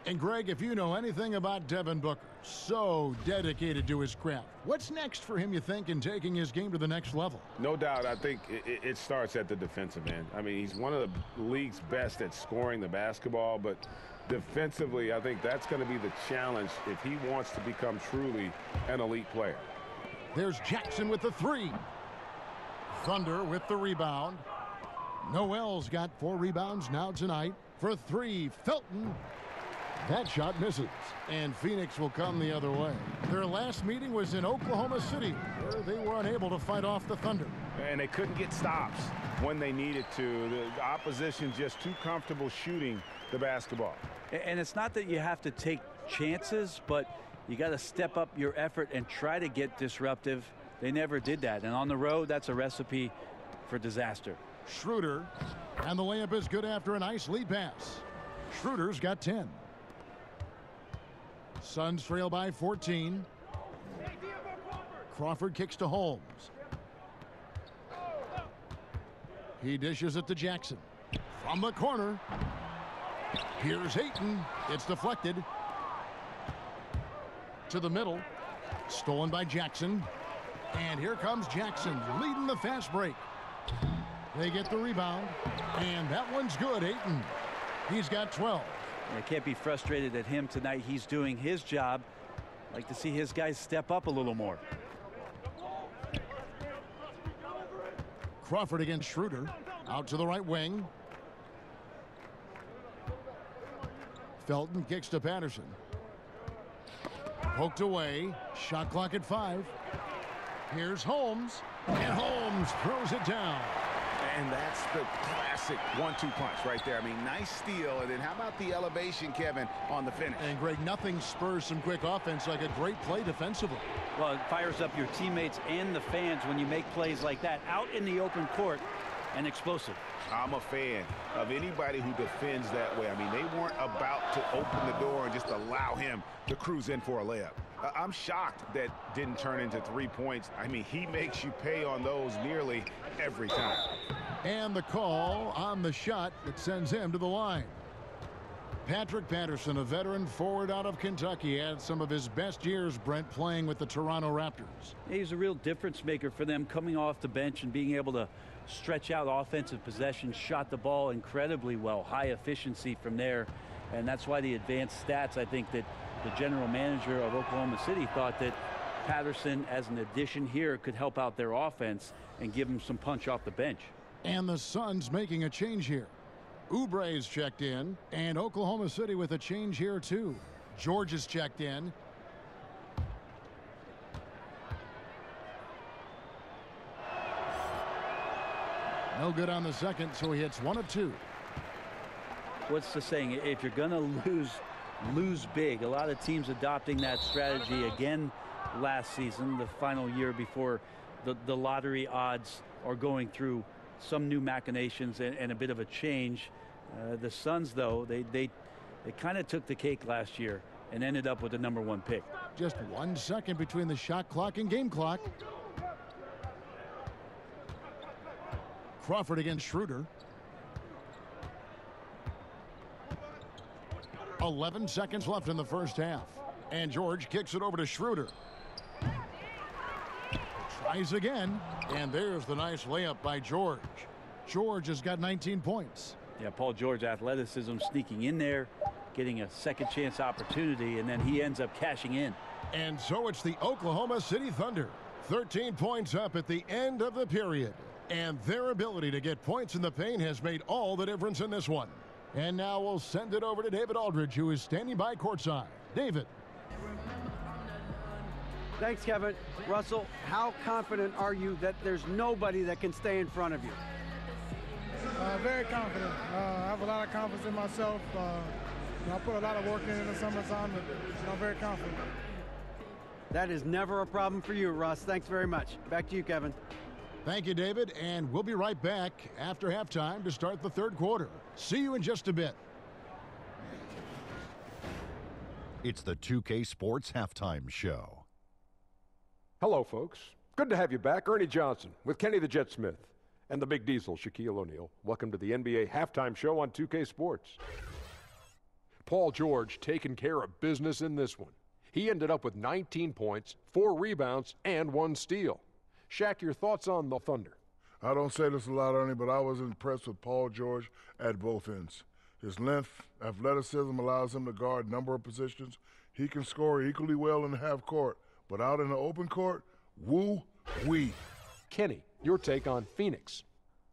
And Greg, if you know anything about Devin Booker, so dedicated to his craft. What's next for him, you think, in taking his game to the next level? No doubt. I think it starts at the defensive end. I mean, he's one of the league's best at scoring the basketball, but defensively, I think that's going to be the challenge if he wants to become truly an elite player. There's Jackson with the 3. Thunder with the rebound. Noel's got 4 rebounds now tonight. For 3, Felton. That shot misses, and Phoenix will come the other way. Their last meeting was in Oklahoma City, where they were unable to fight off the Thunder. And they couldn't get stops when they needed to. The opposition just too comfortable shooting the basketball. And it's not that you have to take chances, but you got to step up your effort and try to get disruptive. They never did that, and on the road, that's a recipe for disaster. Schroeder, and the layup is good after a nice lead pass. Schroeder's got 10. Suns trail by 14. Crawford kicks to Holmes. He dishes it to Jackson. From the corner. Here's Ayton. It's deflected. To the middle. Stolen by Jackson. And here comes Jackson leading the fast break. They get the rebound. And that one's good, Ayton. He's got 12. I can't be frustrated at him tonight. He's doing his job. I'd like to see his guys step up a little more. Crawford against Schroeder. Out to the right wing. Felton kicks to Patterson. Poked away. Shot clock at 5. Here's Holmes. And Holmes throws it down. And that's the classic 1-2 punch right there. I mean, nice steal. And then how about the elevation, Kevin, on the finish? And Greg, nothing spurs some quick offense like a great play defensively. Well, it fires up your teammates and the fans when you make plays like that out in the open court and explosive. I'm a fan of anybody who defends that way. I mean, they weren't about to open the door and just allow him to cruise in for a layup. I'm shocked that didn't turn into 3 points. I mean, he makes you pay on those nearly every time. And the call on the shot that sends him to the line. Patrick Patterson, a veteran forward out of Kentucky, had some of his best years, Brent, playing with the Toronto Raptors. He's a real difference maker for them, coming off the bench and being able to stretch out offensive possession, shot the ball incredibly well, high efficiency from there. And that's why the advanced stats, I think that the general manager of Oklahoma City thought that Patterson, as an addition here, could help out their offense and give them some punch off the bench. And the Suns making a change here. Oubre's checked in, and Oklahoma City with a change here too. George is checked in. No good on the second, so he hits 1 of 2. What's the saying? If you're going to lose big. A lot of teams adopting that strategy again last season, the final year before the lottery odds are going through some new machinations and a bit of a change. The Suns, though, they kind of took the cake last year and ended up with the #1 pick. Just 1 second between the shot clock and game clock. Crawford against Schroeder. 11 seconds left in the first half. And George kicks it over to Schroeder. Tries again. And there's the nice layup by George. George has got 19 points. Yeah, Paul George athleticism sneaking in there, getting a second chance opportunity, and then he ends up cashing in. And so it's the Oklahoma City Thunder. 13 points up at the end of the period. And their ability to get points in the paint has made all the difference in this one. And now we'll send it over to David Aldridge, who is standing by courtside. David. Thanks, Kevin. Russell, how confident are you that there's nobody that can stay in front of you? Very confident. I have a lot of confidence in myself. I put a lot of work in the summertime, and I'm very confident. That is never a problem for you, Russ. Thanks very much. Back to you, Kevin. Thank you, David, and we'll be right back after halftime to start the third quarter. See you in just a bit. It's the 2K Sports Halftime Show. Hello, folks. Good to have you back. Ernie Johnson with Kenny the Jet Smith and the Big Diesel, Shaquille O'Neal. Welcome to the NBA Halftime Show on 2K Sports. Paul George taking care of business in this one. He ended up with 19 points, 4 rebounds, and 1 steal. Shaq, your thoughts on the Thunder? I don't say this a lot, Ernie, but I was impressed with Paul George at both ends. His length, athleticism allows him to guard a number of positions. He can score equally well in the half court, but out in the open court, woo-wee. Kenny, your take on Phoenix?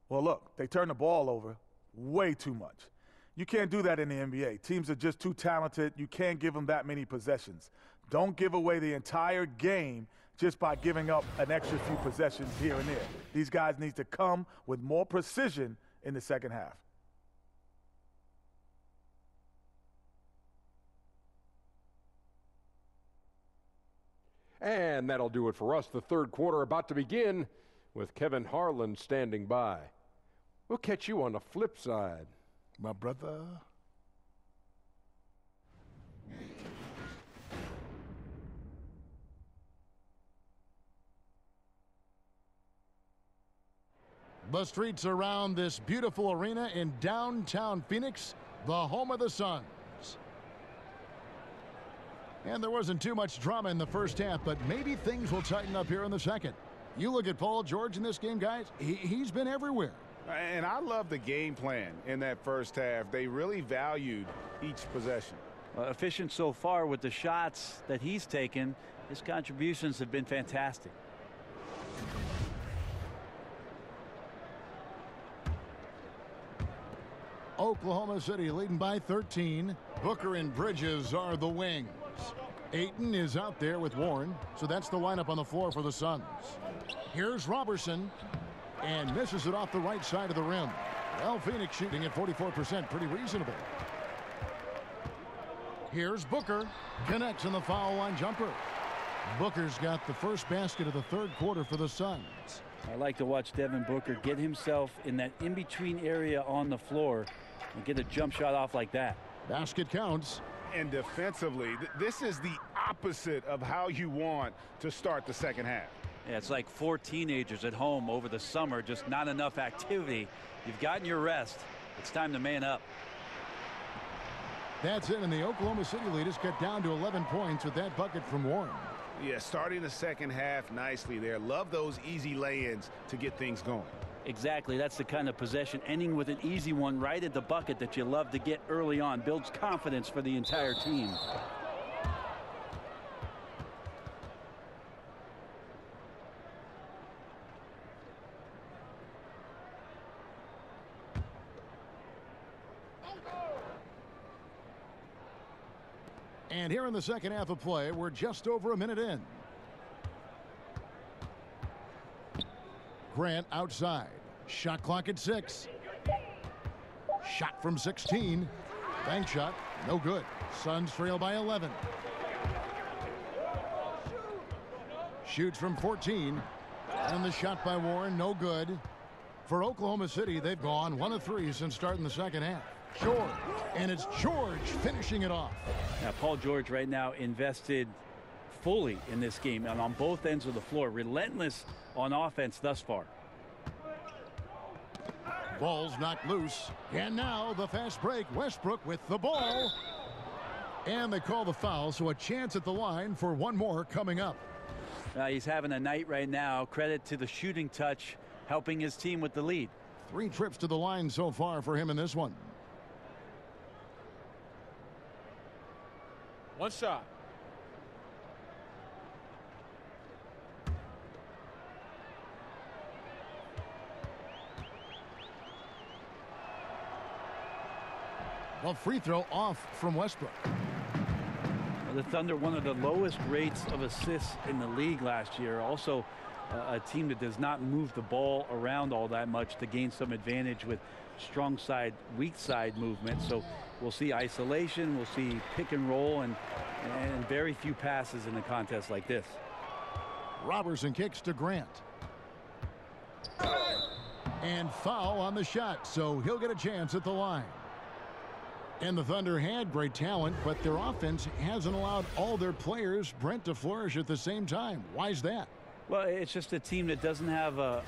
Well, look, they turn the ball over way too much. You can't do that in the NBA. Teams are just too talented. You can't give them that many possessions. Don't give away the entire game just by giving up an extra few possessions here and there. These guys need to come with more precision in the second half. And that'll do it for us. The third quarter about to begin with Kevin Harlan standing by. We'll catch you on the flip side. My brother. The streets around this beautiful arena in downtown Phoenix, the home of the Suns. And there wasn't too much drama in the first half, but maybe things will tighten up here in the second. You look at Paul George in this game, guys, he's been everywhere. And I love the game plan in that first half. They really valued each possession. Efficient so far with the shots that he's taken. His contributions have been fantastic. Oklahoma City leading by 13. Booker and Bridges are the wings. Ayton is out there with Warren, so that's the lineup on the floor for the Suns. Here's Roberson, and misses it off the right side of the rim. Well, Phoenix shooting at 44%, pretty reasonable. Here's Booker, connects on the foul line jumper. Booker's got the first basket of the third quarter for the Suns. I like to watch Devin Booker get himself in that in-between area on the floor and get a jump shot off like that. Basket counts. And defensively, this is the opposite of how you want to start the second half. Yeah, it's like 4 teenagers at home over the summer, just not enough activity. You've gotten your rest. It's time to man up. That's it, and the Oklahoma City lead is cut down to 11 points with that bucket from Warren. Yeah, starting the second half nicely there. Love those easy lay-ins to get things going. Exactly. That's the kind of possession, ending with an easy one right at the bucket that you love to get early on. Builds confidence for the entire team. And here in the second half of play, we're just over a minute in. Grant outside. Shot clock at 6. Shot from 16. Bank shot, no good. Suns trail by 11. Shoots from 14. And the shot by Warren, no good. For Oklahoma City, they've gone 1 of 3 since starting the second half. George, and it's George finishing it off. Now, Paul George right now invested fully in this game and on both ends of the floor. Relentless on offense thus far. Ball's knocked loose. And now the fast break. Westbrook with the ball. And they call the foul, so a chance at the line for one more coming up. He's having a night right now. Credit to the shooting touch, helping his team with the lead. 3 trips to the line so far for him in this one. One shot. A free throw off from Westbrook. The Thunder, one of the lowest rates of assists in the league last year. Also, a team that does not move the ball around all that much to gain some advantage with strong side, weak side movement. So we'll see isolation, we'll see pick and roll, and very few passes in a contest like this. Roberson kicks to Grant. And foul on the shot, so he'll get a chance at the line. And the Thunder had great talent, but their offense hasn't allowed all their players, Brent, to flourish at the same time. Why is that? Well, it's just a team that doesn't have a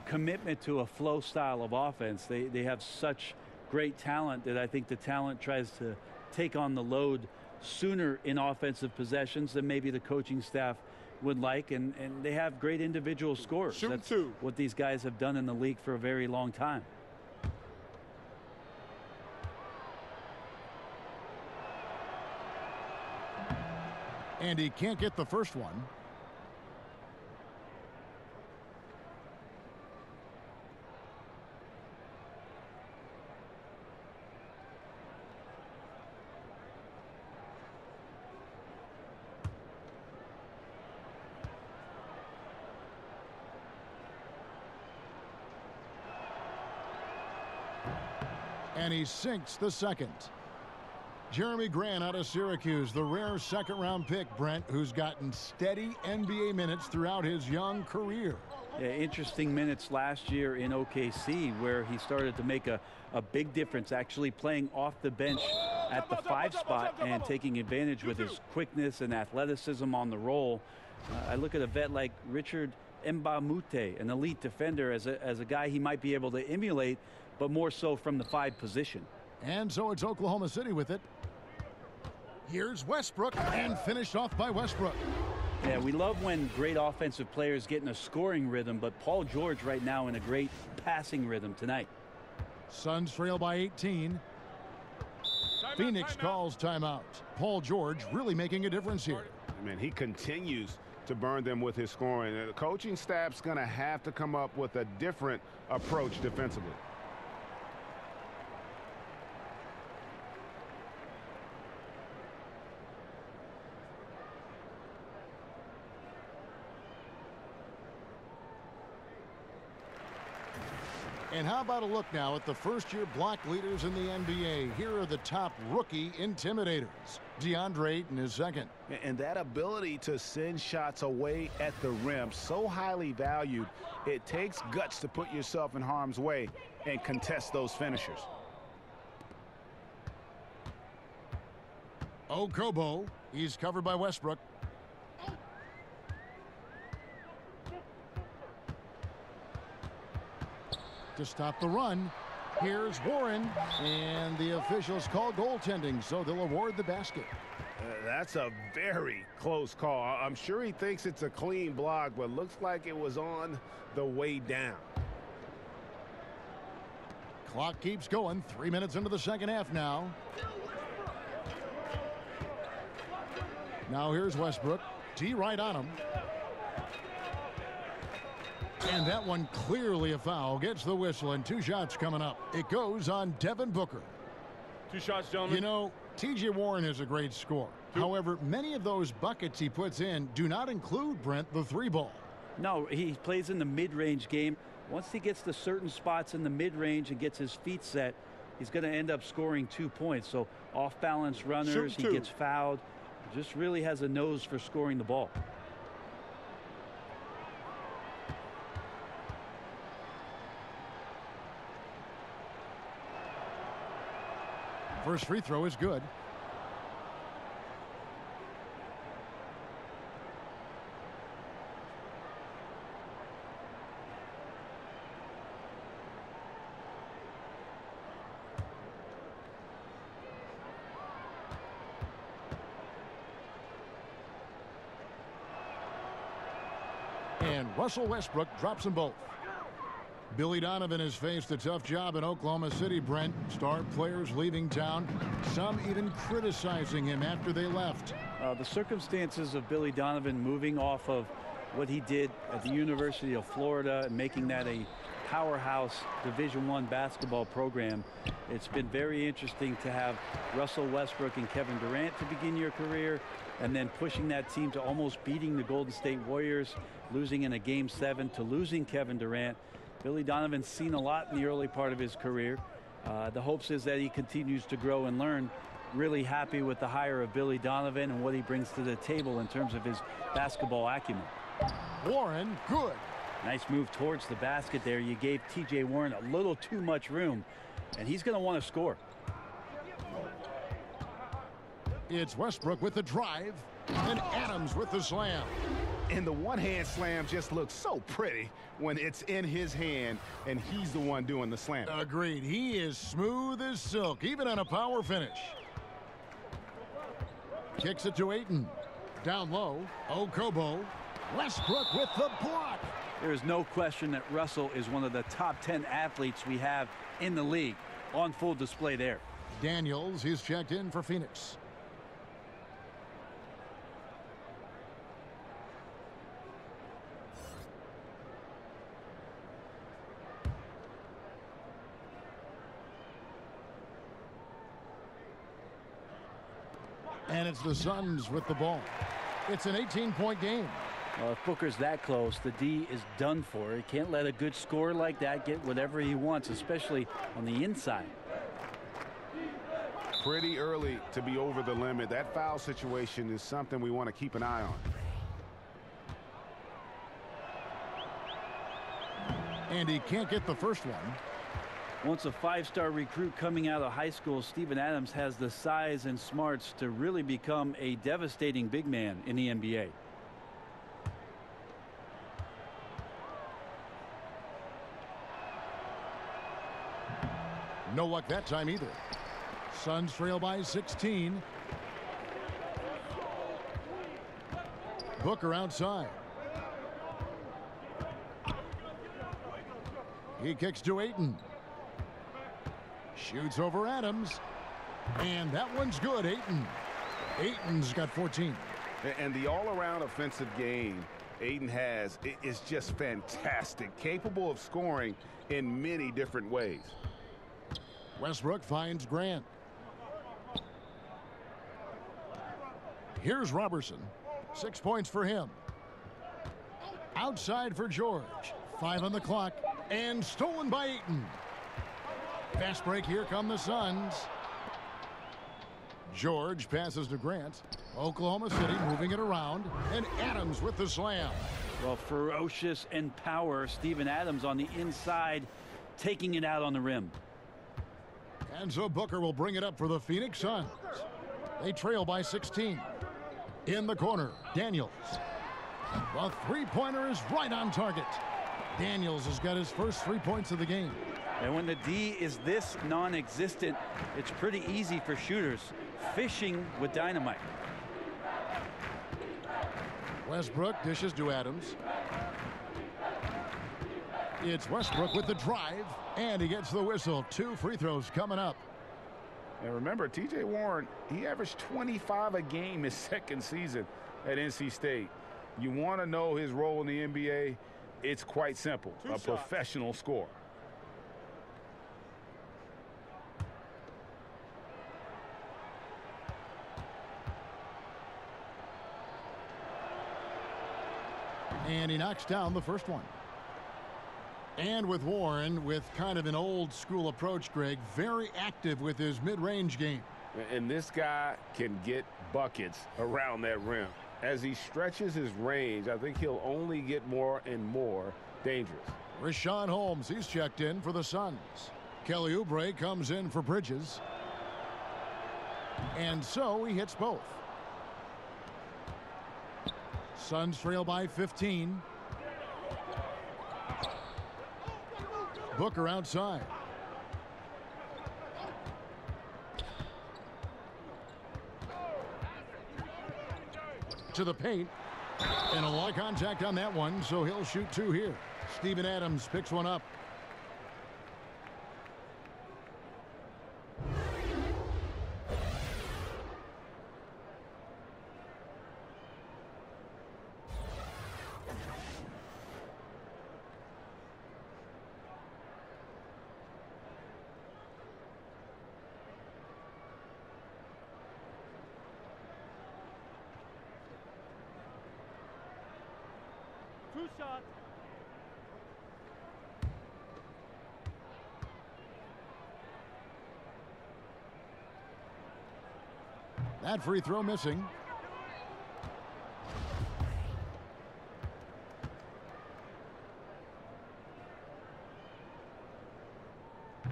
commitment to a flow style of offense. They have such great talent that I think the talent tries to take on the load sooner in offensive possessions than maybe the coaching staff would like, and they have great individual scorers. That's what these guys have done in the league for a very long time. And he can't get the first one. And he sinks the second. Jeremy Grant out of Syracuse, the rare second-round pick, Brent, who's gotten steady NBA minutes throughout his young career. Yeah, interesting minutes last year in OKC, where he started to make a big difference, actually playing off the bench at the 5 spot and taking advantage with his quickness and athleticism on the roll. I look at a vet like Richard Mbamute, an elite defender, as a guy he might be able to emulate, but more so from the 5 position. And so it's Oklahoma City with it. Here's Westbrook, and finished off by Westbrook. Yeah, we love when great offensive players get in a scoring rhythm, but Paul George right now in a great passing rhythm tonight. Suns trail by 18. Phoenix calls timeout. Paul George really making a difference here. I mean, he continues to burn them with his scoring. The coaching staff's going to have to come up with a different approach defensively. And how about a look now at the first-year block leaders in the NBA? Here are the top rookie intimidators. DeAndre Ayton is second. And that ability to send shots away at the rim, so highly valued, it takes guts to put yourself in harm's way and contest those finishers. Okobo, he's covered by Westbrook. To stop the run, here's Warren, and the officials call goaltending, so they'll award the basket. That's a very close call. I'm sure he thinks it's a clean block, but looks like it was on the way down. Clock keeps going. 3 minutes into the second half now. Now here's Westbrook. T right on him. And that one clearly a foul. Gets the whistle, and 2 shots coming up. It goes on Devin Booker. 2 shots, gentlemen. You know, T.J. Warren is a great scorer. However, many of those buckets he puts in do not include, Brent, the 3 ball. No, he plays in the mid-range game. Once he gets to certain spots in the mid-range and gets his feet set, he's going to end up scoring 2 points. So off-balance runners, he gets fouled. Just really has a nose for scoring the ball. First free throw is good. And Russell Westbrook drops them both. Billy Donovan has faced a tough job in Oklahoma City, Brent. Star players leaving town, some even criticizing him after they left. The circumstances of Billy Donovan moving off of what he did at the University of Florida and making that a powerhouse Division I basketball program. It's been very interesting to have Russell Westbrook and Kevin Durant to begin your career, and then pushing that team to almost beating the Golden State Warriors, losing in a Game 7 to losing Kevin Durant. Billy Donovan's seen a lot in the early part of his career. The hopes is that he continues to grow and learn. Really happy with the hire of Billy Donovan and what he brings to the table in terms of his basketball acumen. Warren, good. Nice move towards the basket there. You gave TJ Warren a little too much room, and he's going to want to score. It's Westbrook with the drive, and Adams with the slam. And the one-hand slam just looks so pretty when it's in his hand and he's the one doing the slam. Agreed. He is smooth as silk, even on a power finish. Kicks it to Ayton. Down low, Okobo. Westbrook with the block. There is no question that Russell is one of the top 10 athletes we have in the league. On full display there. Daniels, he's checked in for Phoenix. And it's the Suns with the ball. It's an 18-point game. Well, if Booker's that close, the D is done for. He can't let a good scorer like that get whatever he wants, especially on the inside. Pretty early to be over the limit. That foul situation is something we want to keep an eye on. And he can't get the first one. Once a five-star recruit coming out of high school, Steven Adams has the size and smarts to really become a devastating big man in the NBA. No luck that time either. Suns trail by 16. Booker outside. He kicks to Ayton. Shoots over Adams. And that one's good, Ayton. Ayton's got 14. And the all-around offensive game Ayton has is just fantastic. Capable of scoring in many different ways. Westbrook finds Grant. Here's Roberson. 6 points for him. Outside for George. 5 on the clock. And stolen by Ayton. Fast break. Here come the Suns. George passes to Grant. Oklahoma City moving it around. And Adams with the slam. Well, ferocious and power. Steven Adams on the inside, taking it out on the rim. And so Booker will bring it up for the Phoenix Suns. They trail by 16. In the corner, Daniels. The three-pointer is right on target. Daniels has got his first 3 points of the game. And when the D is this non-existent, it's pretty easy for shooters. Fishing with dynamite. Westbrook dishes to Adams. It's Westbrook with the drive, and he gets the whistle. 2 free throws coming up. And remember, TJ Warren, he averaged 25 a game his second season at NC State. You want to know his role in the NBA? It's quite simple. A professional scorer. And he knocks down the first one. And with Warren, with kind of an old school approach, Greg, very active with his mid-range game. And this guy can get buckets around that rim. As he stretches his range, I think he'll only get more and more dangerous. Richaun Holmes, he's checked in for the Suns. Kelly Oubre comes in for Bridges. And so he hits both. Suns trail by 15. Booker outside. To the paint. And a lot of contact on that one, so he'll shoot 2 here. Steven Adams picks one up. That free throw missing.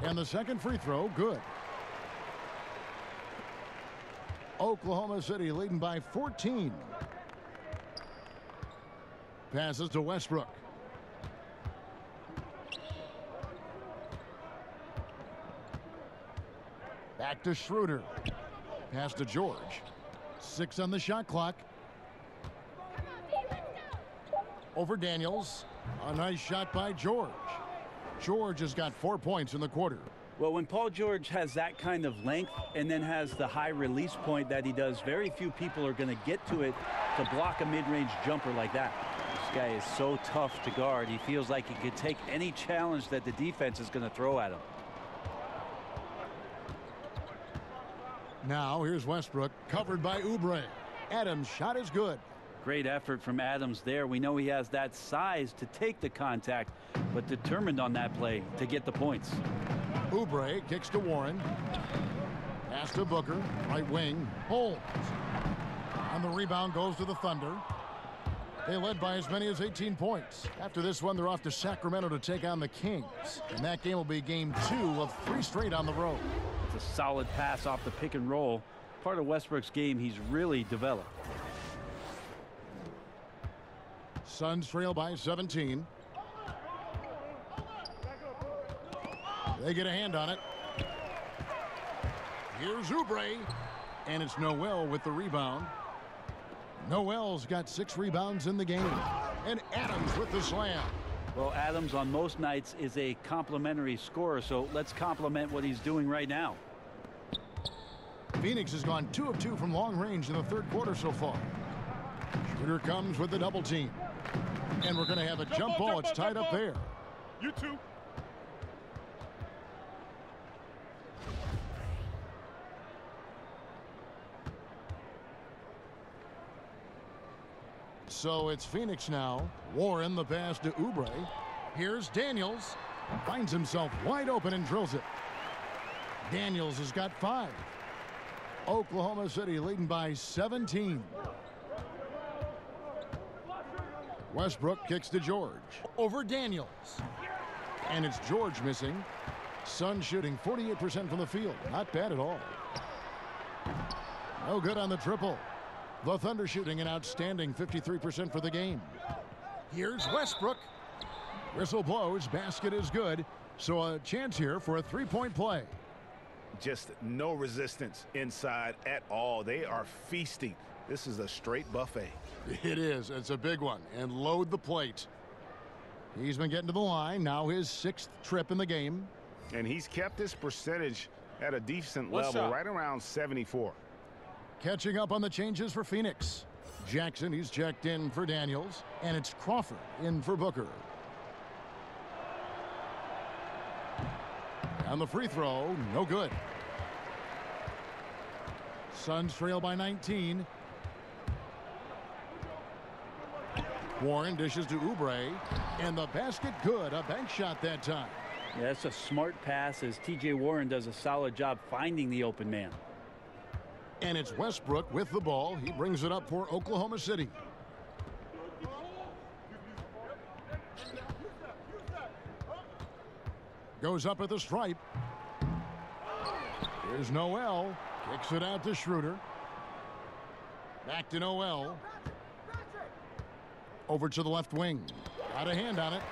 And the second free throw, good. Oklahoma City leading by 14. Passes to Westbrook. Back to Schroeder. Pass to George. 6 on the shot clock. Over Daniels. A nice shot by George. George has got 4 points in the quarter. Well, when Paul George has that kind of length and then has the high release point that he does, very few people are going to get to it to block a mid-range jumper like that. This guy is so tough to guard. He feels like he could take any challenge that the defense is going to throw at him. Now here's Westbrook, covered by Oubre. Adams' shot is good. Great effort from Adams there. We know he has that size to take the contact, but determined on that play to get the points. Oubre kicks to Warren. Pass to Booker, right wing. Holmes. And the rebound goes to the Thunder. They led by as many as 18 points. After this one, they're off to Sacramento to take on the Kings. And that game will be game 2 of 3 straight on the road. It's a solid pass off the pick and roll. Part of Westbrook's game he's really developed. Suns trail by 17. They get a hand on it. Here's Oubre. And it's Noel with the rebound. Noel's got 6 rebounds in the game. And Adams with the slam. Well, Adams on most nights is a complimentary scorer, so let's compliment what he's doing right now. Phoenix has gone 2 of 2 from long range in the 3rd quarter so far. Schroeder comes with the double team. And we're going to have a jump ball. It's tied up there. You too. So it's Phoenix now. Warren the pass to Oubre. Here's Daniels. Finds himself wide open and drills it. Daniels has got 5. Oklahoma City leading by 17. Westbrook kicks to George. Over Daniels. And it's George missing. Suns shooting 48% from the field. Not bad at all. No good on the triple. The Thunder shooting an outstanding 53% for the game. Here's Westbrook. Whistle blows. Basket is good. So a chance here for a 3-point play. Just no resistance inside at all. They are feasting. This is a straight buffet. It is. It's a big one. And load the plate. He's been getting to the line. Now his 6th trip in the game. And he's kept his percentage at a decent level, right around 74. Catching up on the changes for Phoenix. Jackson, he's checked in for Daniels. And it's Crawford in for Booker. And the free throw, no good. Suns trail by 19. Warren dishes to Oubre, and the basket good. A bank shot that time. Yeah, that's a smart pass as T.J. Warren does a solid job finding the open man. And it's Westbrook with the ball. He brings it up for Oklahoma City. Goes up at the stripe. Here's Noel. Kicks it out to Schroeder. Back to Noel. Over to the left wing. Got a hand on it.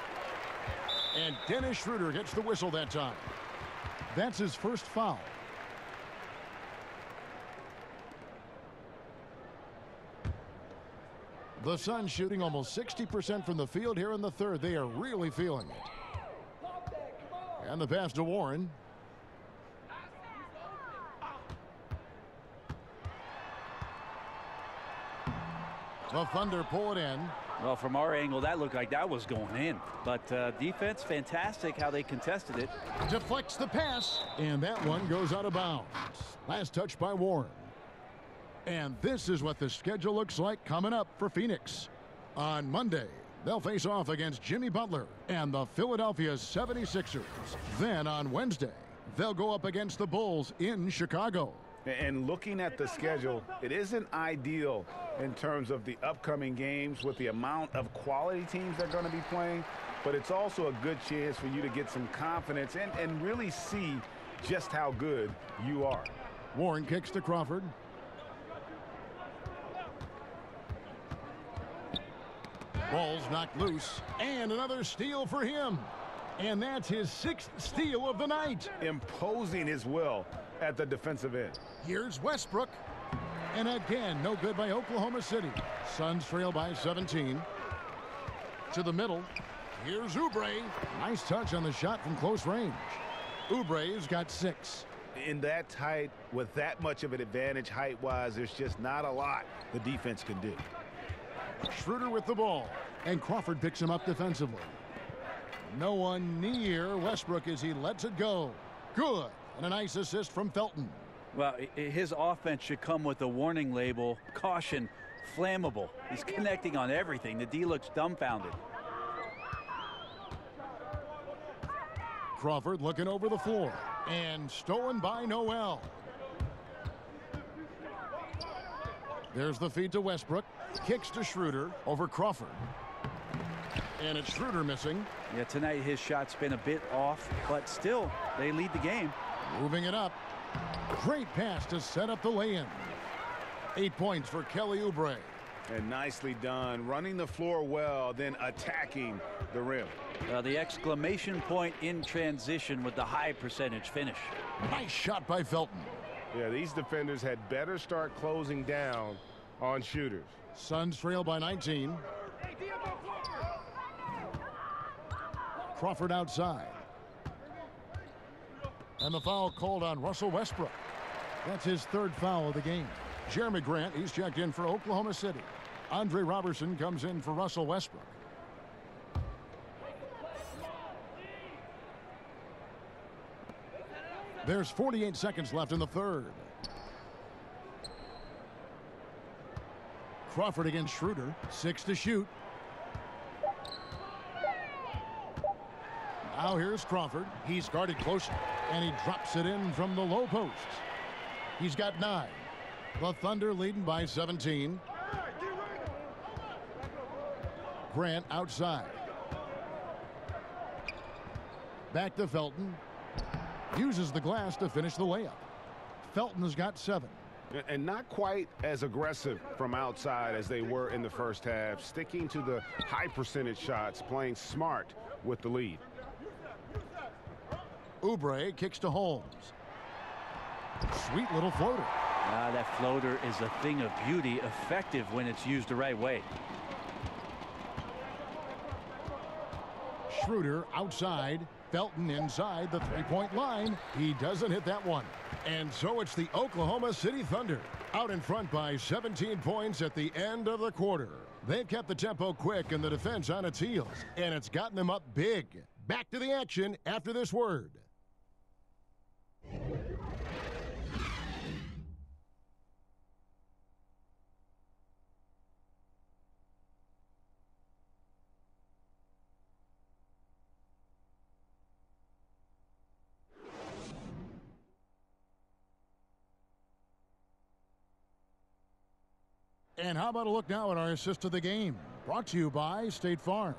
And Dennis Schroeder gets the whistle that time. That's his first foul. The Suns shooting almost 60% from the field here in the third. They are really feeling it. And the pass to Warren. The Thunder pull it in. Well, from our angle, that looked like that was going in. But defense, fantastic how they contested it. Deflects the pass. And that one goes out of bounds. Last touch by Warren. And this is what the schedule looks like coming up for Phoenix. On Monday, they'll face off against Jimmy Butler and the Philadelphia 76ers. Then on Wednesday, they'll go up against the Bulls in Chicago. And looking at the schedule, it isn't ideal in terms of the upcoming games with the amount of quality teams they're going to be playing, but it's also a good chance for you to get some confidence and really see just how good you are. Warren kicks to Crawford. Ball's knocked loose, and another steal for him. And that's his 6th steal of the night. Imposing his will at the defensive end. Here's Westbrook. And again, no good by Oklahoma City. Suns trail by 17. To the middle. Here's Oubre. Nice touch on the shot from close range. Oubre's got 6. In that tight, with that much of an advantage height-wise, there's just not a lot the defense can do. Schroeder with the ball. And Crawford picks him up defensively. No one near Westbrook as he lets it go. Good. And a nice assist from Felton. Well, his offense should come with a warning label, caution, flammable. He's connecting on everything. The D looks dumbfounded. Crawford looking over the floor. And stolen by Noel. There's the feed to Westbrook. Kicks to Schroeder over Crawford. And it's Schroeder missing. Yeah, tonight his shot's been a bit off, but still, they lead the game. Moving it up. Great pass to set up the lay-in. 8 points for Kelly Oubre. And nicely done. Running the floor well, then attacking the rim. The exclamation point in transition with the high percentage finish. Nice shot by Felton. Yeah, these defenders had better start closing down on shooters. Suns trail by 19. Crawford outside. And the foul called on Russell Westbrook. That's his 3rd foul of the game. Jeremy Grant, he's checked in for Oklahoma City. Andre Roberson comes in for Russell Westbrook. There's 48 seconds left in the third. Crawford against Schroeder. 6 to shoot. Now here's Crawford. He's guarded closely. And he drops it in from the low post. He's got 9. The Thunder leading by 17. Grant outside. Back to Felton. Uses the glass to finish the layup. Felton has got 7. And not quite as aggressive from outside as they were in the first half. Sticking to the high percentage shots, playing smart with the lead. Oubre kicks to Holmes. Sweet little floater. That floater is a thing of beauty, effective when it's used the right way. Schroeder outside. Felton inside the three-point line. He doesn't hit that one. And so it's the Oklahoma City Thunder out in front by 17 points at the end of the quarter. They've kept the tempo quick and the defense on its heels, and it's gotten them up big. Back to the action after this word. And how about a look now at our assist of the game? Brought to you by State Farm.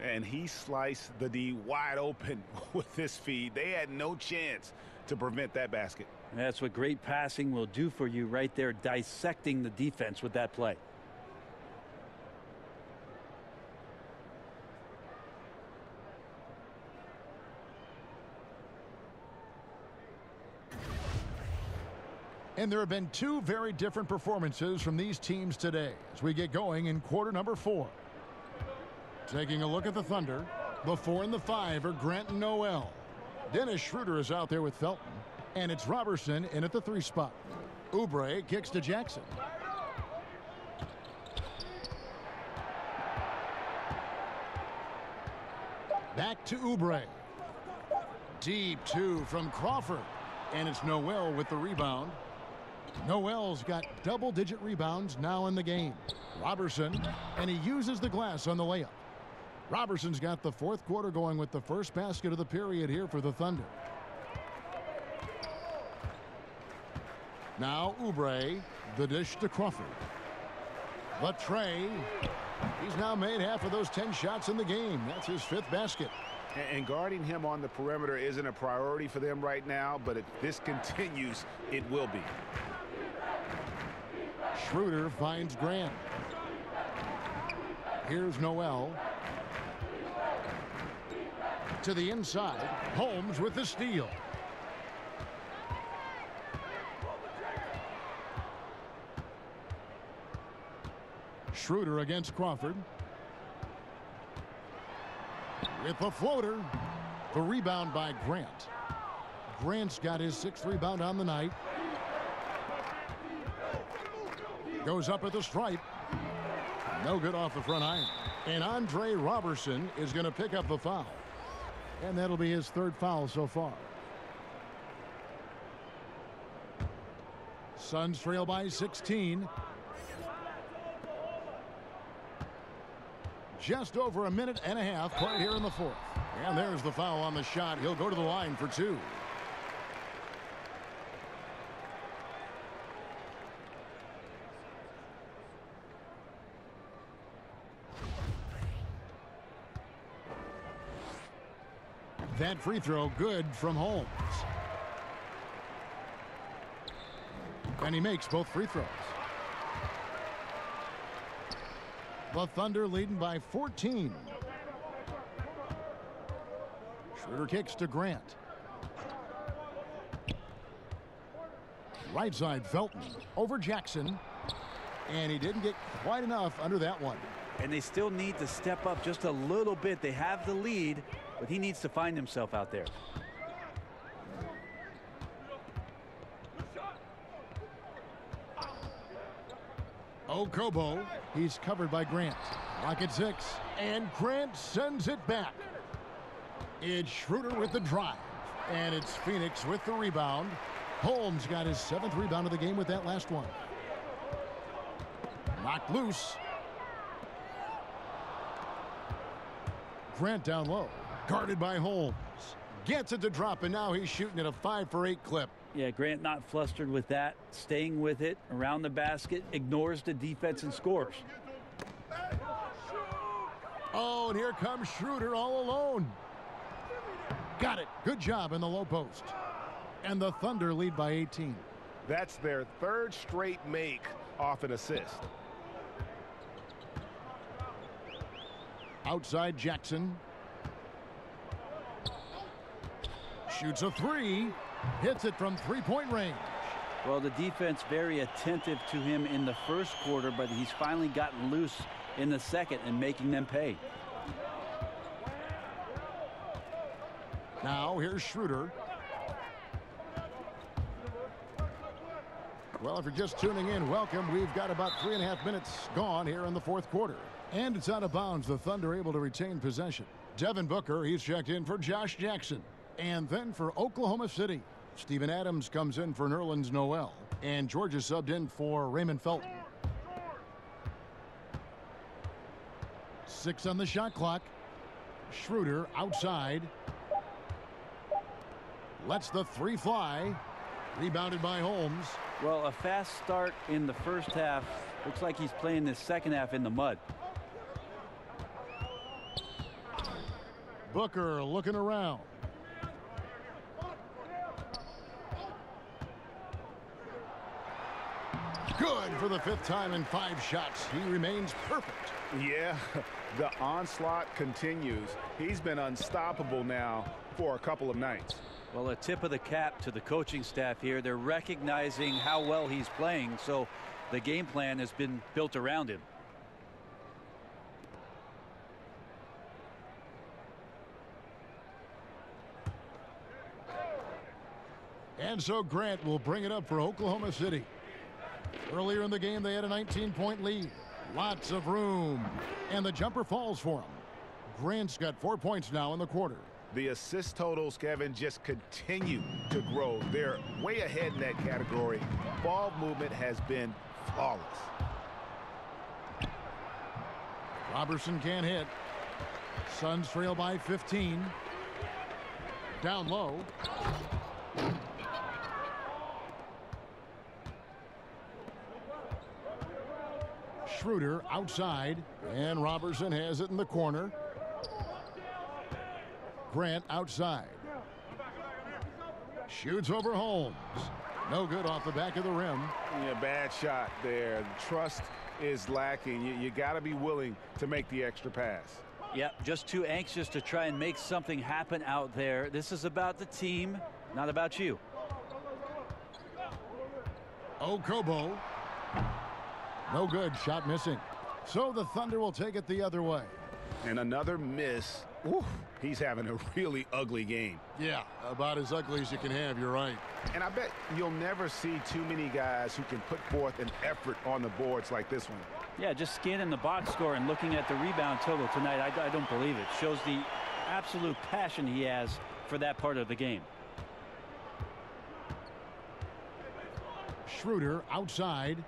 And he sliced the D wide open with this feed. They had no chance to prevent that basket. That's what great passing will do for you right there, dissecting the defense with that play. And there have been two very different performances from these teams today as we get going in quarter number 4. Taking a look at the Thunder, the 4 and the 5 are Grant and Noel. Dennis Schroeder is out there with Felton, and it's Roberson in at the 3 spot. Oubre kicks to Jackson. Back to Oubre. Deep 2 from Crawford, and it's Noel with the rebound. Noel's got double-digit rebounds now in the game. Roberson, and he uses the glass on the layup. Roberson's got the 4th quarter going with the first basket of the period here for the Thunder. Now Oubre, the dish to Crawford. The tray. He's now made half of those 10 shots in the game. That's his 5th basket. And guarding him on the perimeter isn't a priority for them right now, but if this continues, it will be. Schroeder finds Grant. Here's Noel. To the inside. Holmes with the steal. Schroeder against Crawford. With the floater. The rebound by Grant. Grant's got his 6th rebound on the night. Goes up at the stripe. No good off the front iron. And Andre Roberson is going to pick up the foul. And that'll be his 3rd foul so far. Suns trail by 16. Just over a minute and a half played here in the 4th. And there's the foul on the shot. He'll go to the line for 2. That free throw good from Holmes. And he makes both free throws. The Thunder leading by 14. Schroeder kicks to Grant. Right side Felton over Jackson. And he didn't get quite enough under that one. And they still need to step up just a little bit. They have the lead, but he needs to find himself out there. Okobo, he's covered by Grant. Lock at 6, and Grant sends it back. It's Schroeder with the drive, and it's Phoenix with the rebound. Holmes got his 7th rebound of the game with that last one. Knocked loose. Grant down low, guarded by Holmes. Gets it to drop, and now he's shooting at a 5 for 8 clip. Yeah, Grant not flustered with that, staying with it around the basket, ignores the defense and scores. Oh, and here comes Schroeder all alone. Got it. Good job in the low post. And the Thunder lead by 18. That's their 3rd straight make off an assist. Outside Jackson. Shoots a 3. Hits it from 3-point range. Well, the defense very attentive to him in the 1st quarter, but he's finally gotten loose in the 2nd and making them pay. Now here's Schroeder. Well, if you're just tuning in, welcome. We've got about 3.5 minutes gone here in the 4th quarter. And it's out of bounds. The Thunder able to retain possession. Devin Booker, he's checked in for Josh Jackson. And then for Oklahoma City, Steven Adams comes in for Nerlens Noel. And Georgia subbed in for Raymond Felton. 6 on the shot clock. Schroeder outside. Lets the 3 fly. Rebounded by Holmes. Well, a fast start in the first half. Looks like he's playing the second half in the mud. Booker looking around. Good for the 5th time in 5 shots. He remains perfect. Yeah, the onslaught continues. He's been unstoppable now for a couple of nights. Well, a tip of the cap to the coaching staff here. They're recognizing how well he's playing, so the game plan has been built around him. And so Grant will bring it up for Oklahoma City. Earlier in the game, they had a 19-point lead. Lots of room. And the jumper falls for him. Grant's got 4 points now in the quarter. The assist totals, Kevin, just continue to grow. They're way ahead in that category. Ball movement has been flawless. Roberson can't hit. Suns trail by 15. Down low. Schroeder outside, and Roberson has it in the corner. Grant outside. Shoots over Holmes. No good off the back of the rim. Yeah, bad shot there. Trust is lacking. You got to be willing to make the extra pass. Yep, just too anxious to try and make something happen out there. This is about the team, not about you. Okobo. No good. Shot missing. So the Thunder will take it the other way. And another miss. Ooh, he's having a really ugly game. Yeah, about as ugly as you can have. You're right. And I bet you'll never see too many guys who can put forth an effort on the boards like this one. Yeah, just scanning the box score and looking at the rebound total tonight, I don't believe it. Shows the absolute passion he has for that part of the game. Schroeder outside.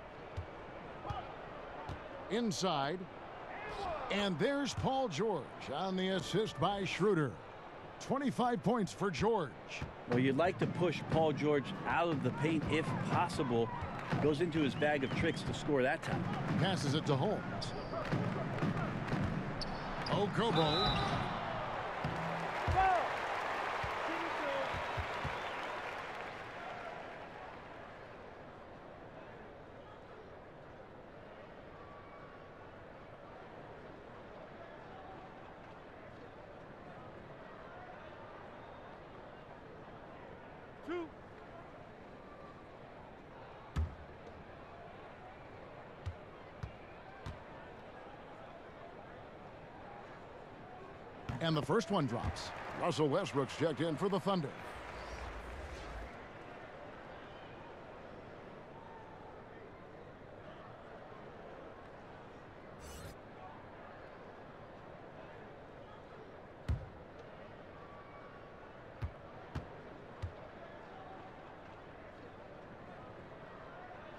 Inside. And there's Paul George on the assist by Schroeder. 25 points for George. Well, you'd like to push Paul George out of the paint if possible. Goes into his bag of tricks to score that time. Passes it to Holmes. Okobo. And the first one drops. Russell Westbrook's checked in for the Thunder.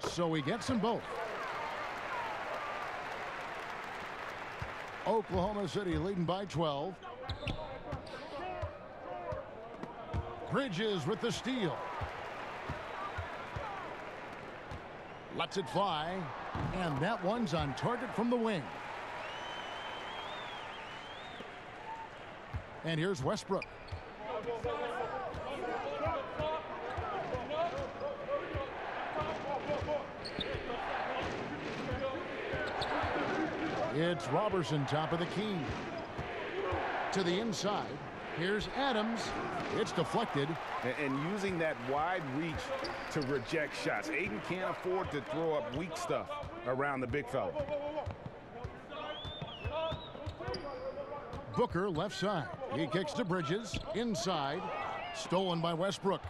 So he gets them both. Oklahoma City leading by 12. Bridges with the steal. Lets it fly. And that one's on target from the wing. And here's Westbrook. It's Roberson, top of the key. To the inside. Here's Adams. It's deflected. And using that wide reach to reject shots. Aiden can't afford to throw up weak stuff around the big fella. Booker left side. He kicks to Bridges. Inside. Stolen by Westbrook.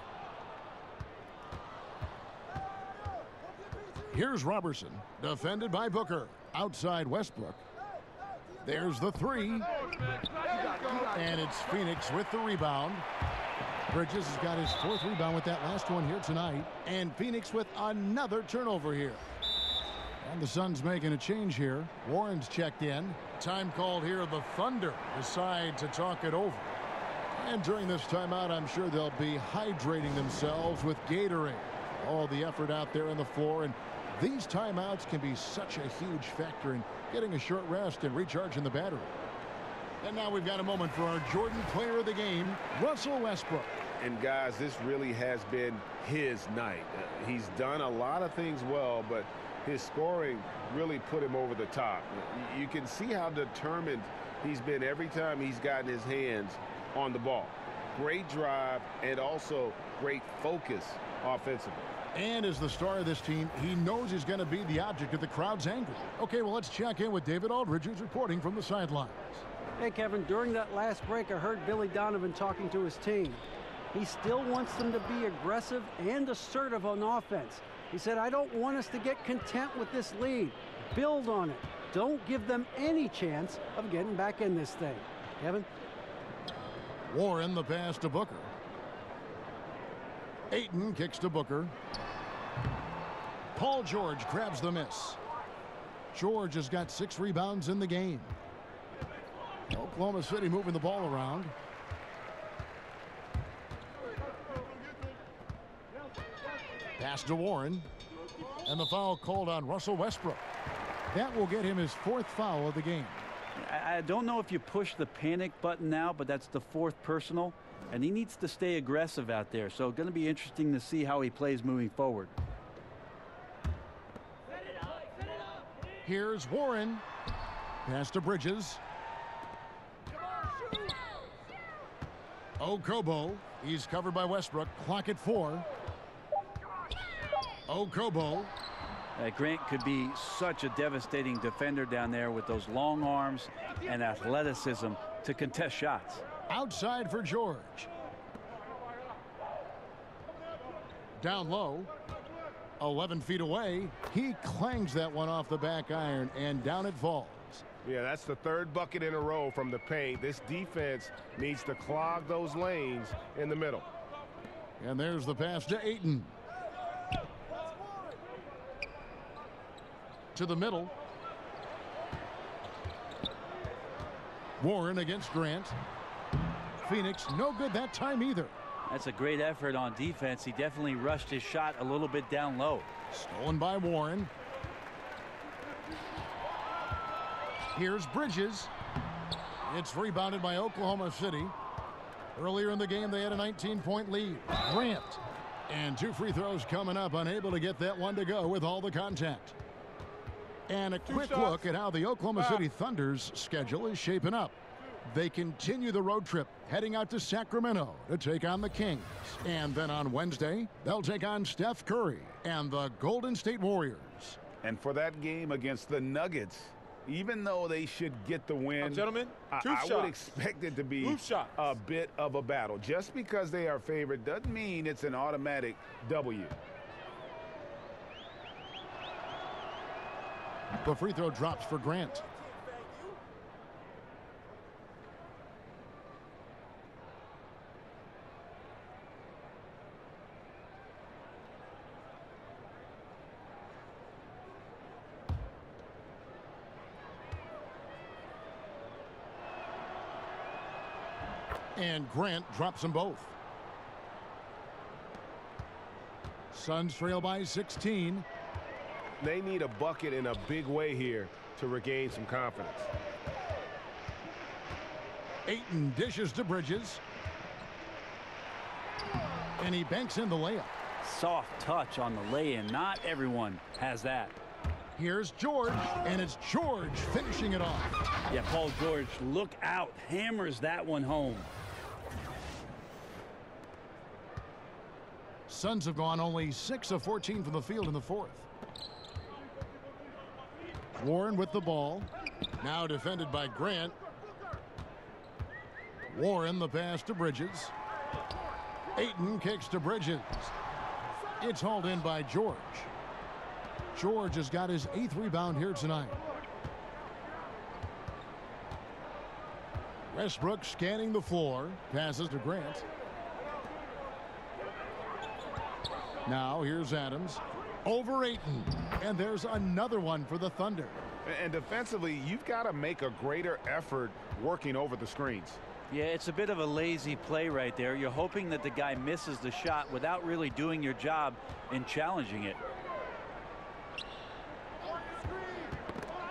Here's Roberson. Defended by Booker. Outside Westbrook. There's the three. And it's Phoenix with the rebound. Bridges has got his 4th rebound with that last one here tonight. And Phoenix with another turnover here. And the Suns making a change here. Warren's checked in. Time called here. The Thunder decide to talk it over. And during this timeout, I'm sure they'll be hydrating themselves with Gatorade. All the effort out there on the floor, and these timeouts can be such a huge factor in getting a short rest and recharging the battery. And now we've got a moment for our Jordan player of the game, Russell Westbrook. And guys, this really has been his night. He's done a lot of things well, but his scoring really put him over the top. You can see how determined he's been every time he's gotten his hands on the ball. Great drive and also great focus offensively. And as the star of this team, he knows he's going to be the object of the crowd's anger. Okay, well, let's check in with David Aldridge, who's reporting from the sidelines. Hey, Kevin, during that last break, I heard Billy Donovan talking to his team. He still wants them to be aggressive and assertive on offense. He said, I don't want us to get content with this lead. Build on it. Don't give them any chance of getting back in this thing. Kevin? Warren, the pass to Booker. Ayton kicks to Booker. Paul George grabs the miss. George has got 6 rebounds in the game. Oklahoma City moving the ball around. Pass to Warren. And the foul called on Russell Westbrook. That will get him his 4th foul of the game. I don't know if you push the panic button now, but that's the 4th personal. And he needs to stay aggressive out there. So going to be interesting to see how he plays moving forward. Here's Warren. Pass to Bridges. Okobo. He's covered by Westbrook. Clock at 4. Okobo. Grant could be such a devastating defender down there with those long arms and athleticism to contest shots. Outside for George. Down low. 11 feet away. He clangs that one off the back iron, and down it falls. Yeah, that's the 3rd bucket in a row from the paint. This defense needs to clog those lanes in the middle. And there's the pass to Ayton. To the middle. Warren against Grant. Phoenix no good that time either. That's a great effort on defense. He definitely rushed his shot a little bit down low. Stolen by Warren. Here's Bridges. It's rebounded by Oklahoma City. Earlier in the game, they had a 19-point lead. Grant. And 2 free throws coming up, unable to get that one to go with all the contact. And a quick look at how the Oklahoma City Thunder's schedule is shaping up. They continue the road trip, heading out to Sacramento to take on the Kings. And then on Wednesday, they'll take on Steph Curry and the Golden State Warriors. And for that game against the Nuggets, even though they should get the win, gentlemen, I would expect it to be a bit of a battle. Just because they are favored doesn't mean it's an automatic W. The free throw drops for Grant. And Grant drops them both. Suns trail by 16. They need a bucket in a big way here to regain some confidence. Ayton dishes to Bridges. And he banks in the layup. Soft touch on the lay-in. Not everyone has that. Here's George, and it's George finishing it off. Yeah, Paul George, look out. Hammers that one home. Suns have gone only 6 of 14 from the field in the 4th. Warren with the ball. Now defended by Grant. Warren the pass to Bridges. Ayton kicks to Bridges. It's hauled in by George. George has got his 8th rebound here tonight. Westbrook scanning the floor. Passes to Grant. Now here's Adams. Over Ayton. And there's another one for the Thunder. And defensively, you've got to make a greater effort working over the screens. Yeah, it's a bit of a lazy play right there. You're hoping that the guy misses the shot without really doing your job in challenging it.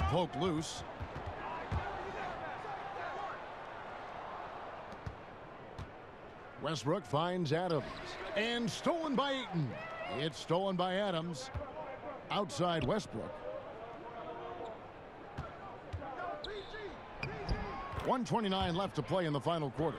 Poke loose. Westbrook finds Adams. And stolen by Ayton. It's stolen by Adams. Outside Westbrook. 1:29 left to play in the final quarter.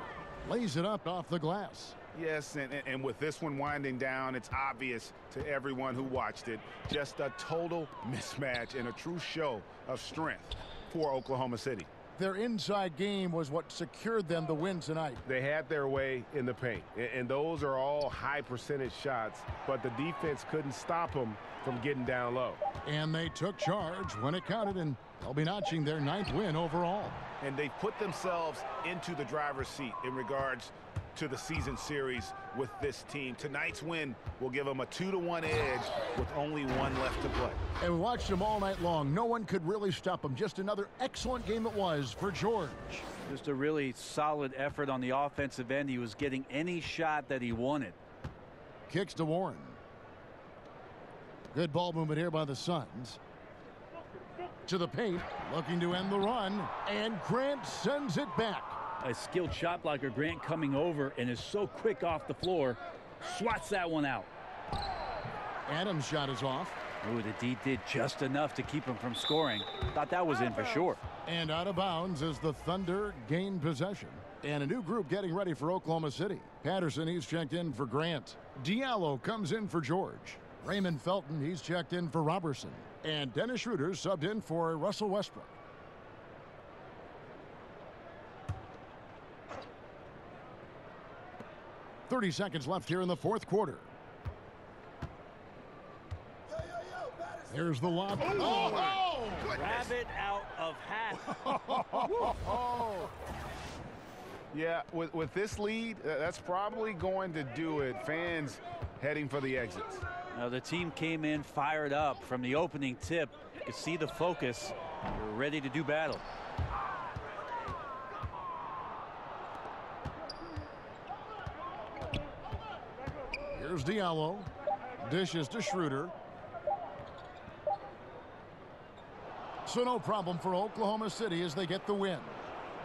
Lays it up off the glass. Yes, and with this one winding down, it's obvious to everyone who watched it. Just a total mismatch and a true show of strength for Oklahoma City. Their inside game was what secured them the win tonight. They had their way in the paint, and those are all high percentage shots, but the defense couldn't stop them from getting down low. And they took charge when it counted, and they'll be notching their 9th win overall. And they've put themselves into the driver's seat in regards to the season series with this team. Tonight's win will give them a 2-1 edge with only one left to play. And we watched them all night long. No one could really stop them. Just another excellent game it was for George. Just a really solid effort on the offensive end. He was getting any shot that he wanted. Kicks to Warren. Good ball movement here by the Suns. To the paint, looking to end the run, and Grant sends it back. A skilled shot blocker, Grant, coming over and is so quick off the floor. Swats that one out. Adams' shot is off. Ooh, the D did just enough to keep him from scoring. Thought that was in for sure. And out of bounds as the Thunder gain possession. And a new group getting ready for Oklahoma City. Patterson, he's checked in for Grant. Diallo comes in for George. Raymond Felton, he's checked in for Roberson. And Dennis Schroeder subbed in for Russell Westbrook. .30 seconds left here in the fourth quarter. There's the lob. Oh, rabbit out of hat. Yeah, with this lead, that's probably going to do it. Fans heading for the exits. Now the team came in fired up from the opening tip. You could see the focus. They're ready to do battle. Here's Diallo. Dishes to Schroeder. So no problem for Oklahoma City as they get the win.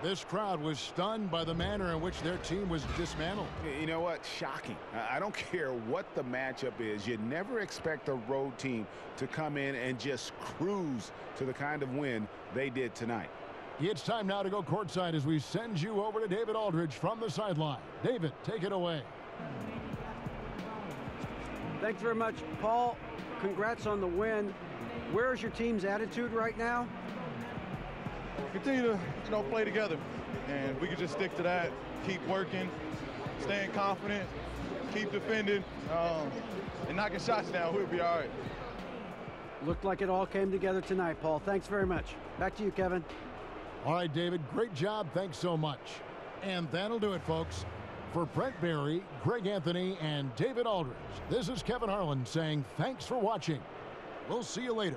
This crowd was stunned by the manner in which their team was dismantled. You know what? Shocking. I don't care what the matchup is. You never expect a road team to come in and just cruise to the kind of win they did tonight. It's time now to go courtside as we send you over to David Aldridge from the sideline. David, take it away. Thanks very much, Paul. Congrats on the win. Where's your team's attitude right now? Continue to, play together, and we can just stick to that. Keep working, staying confident, keep defending, and knocking shots down. We'll be all right. Looked like it all came together tonight, Paul. Thanks very much. Back to you, Kevin. All right, David, great job. Thanks so much. And that'll do it, folks. For Brent Barry, Greg Anthony, and David Aldridge, this is Kevin Harlan saying thanks for watching. We'll see you later.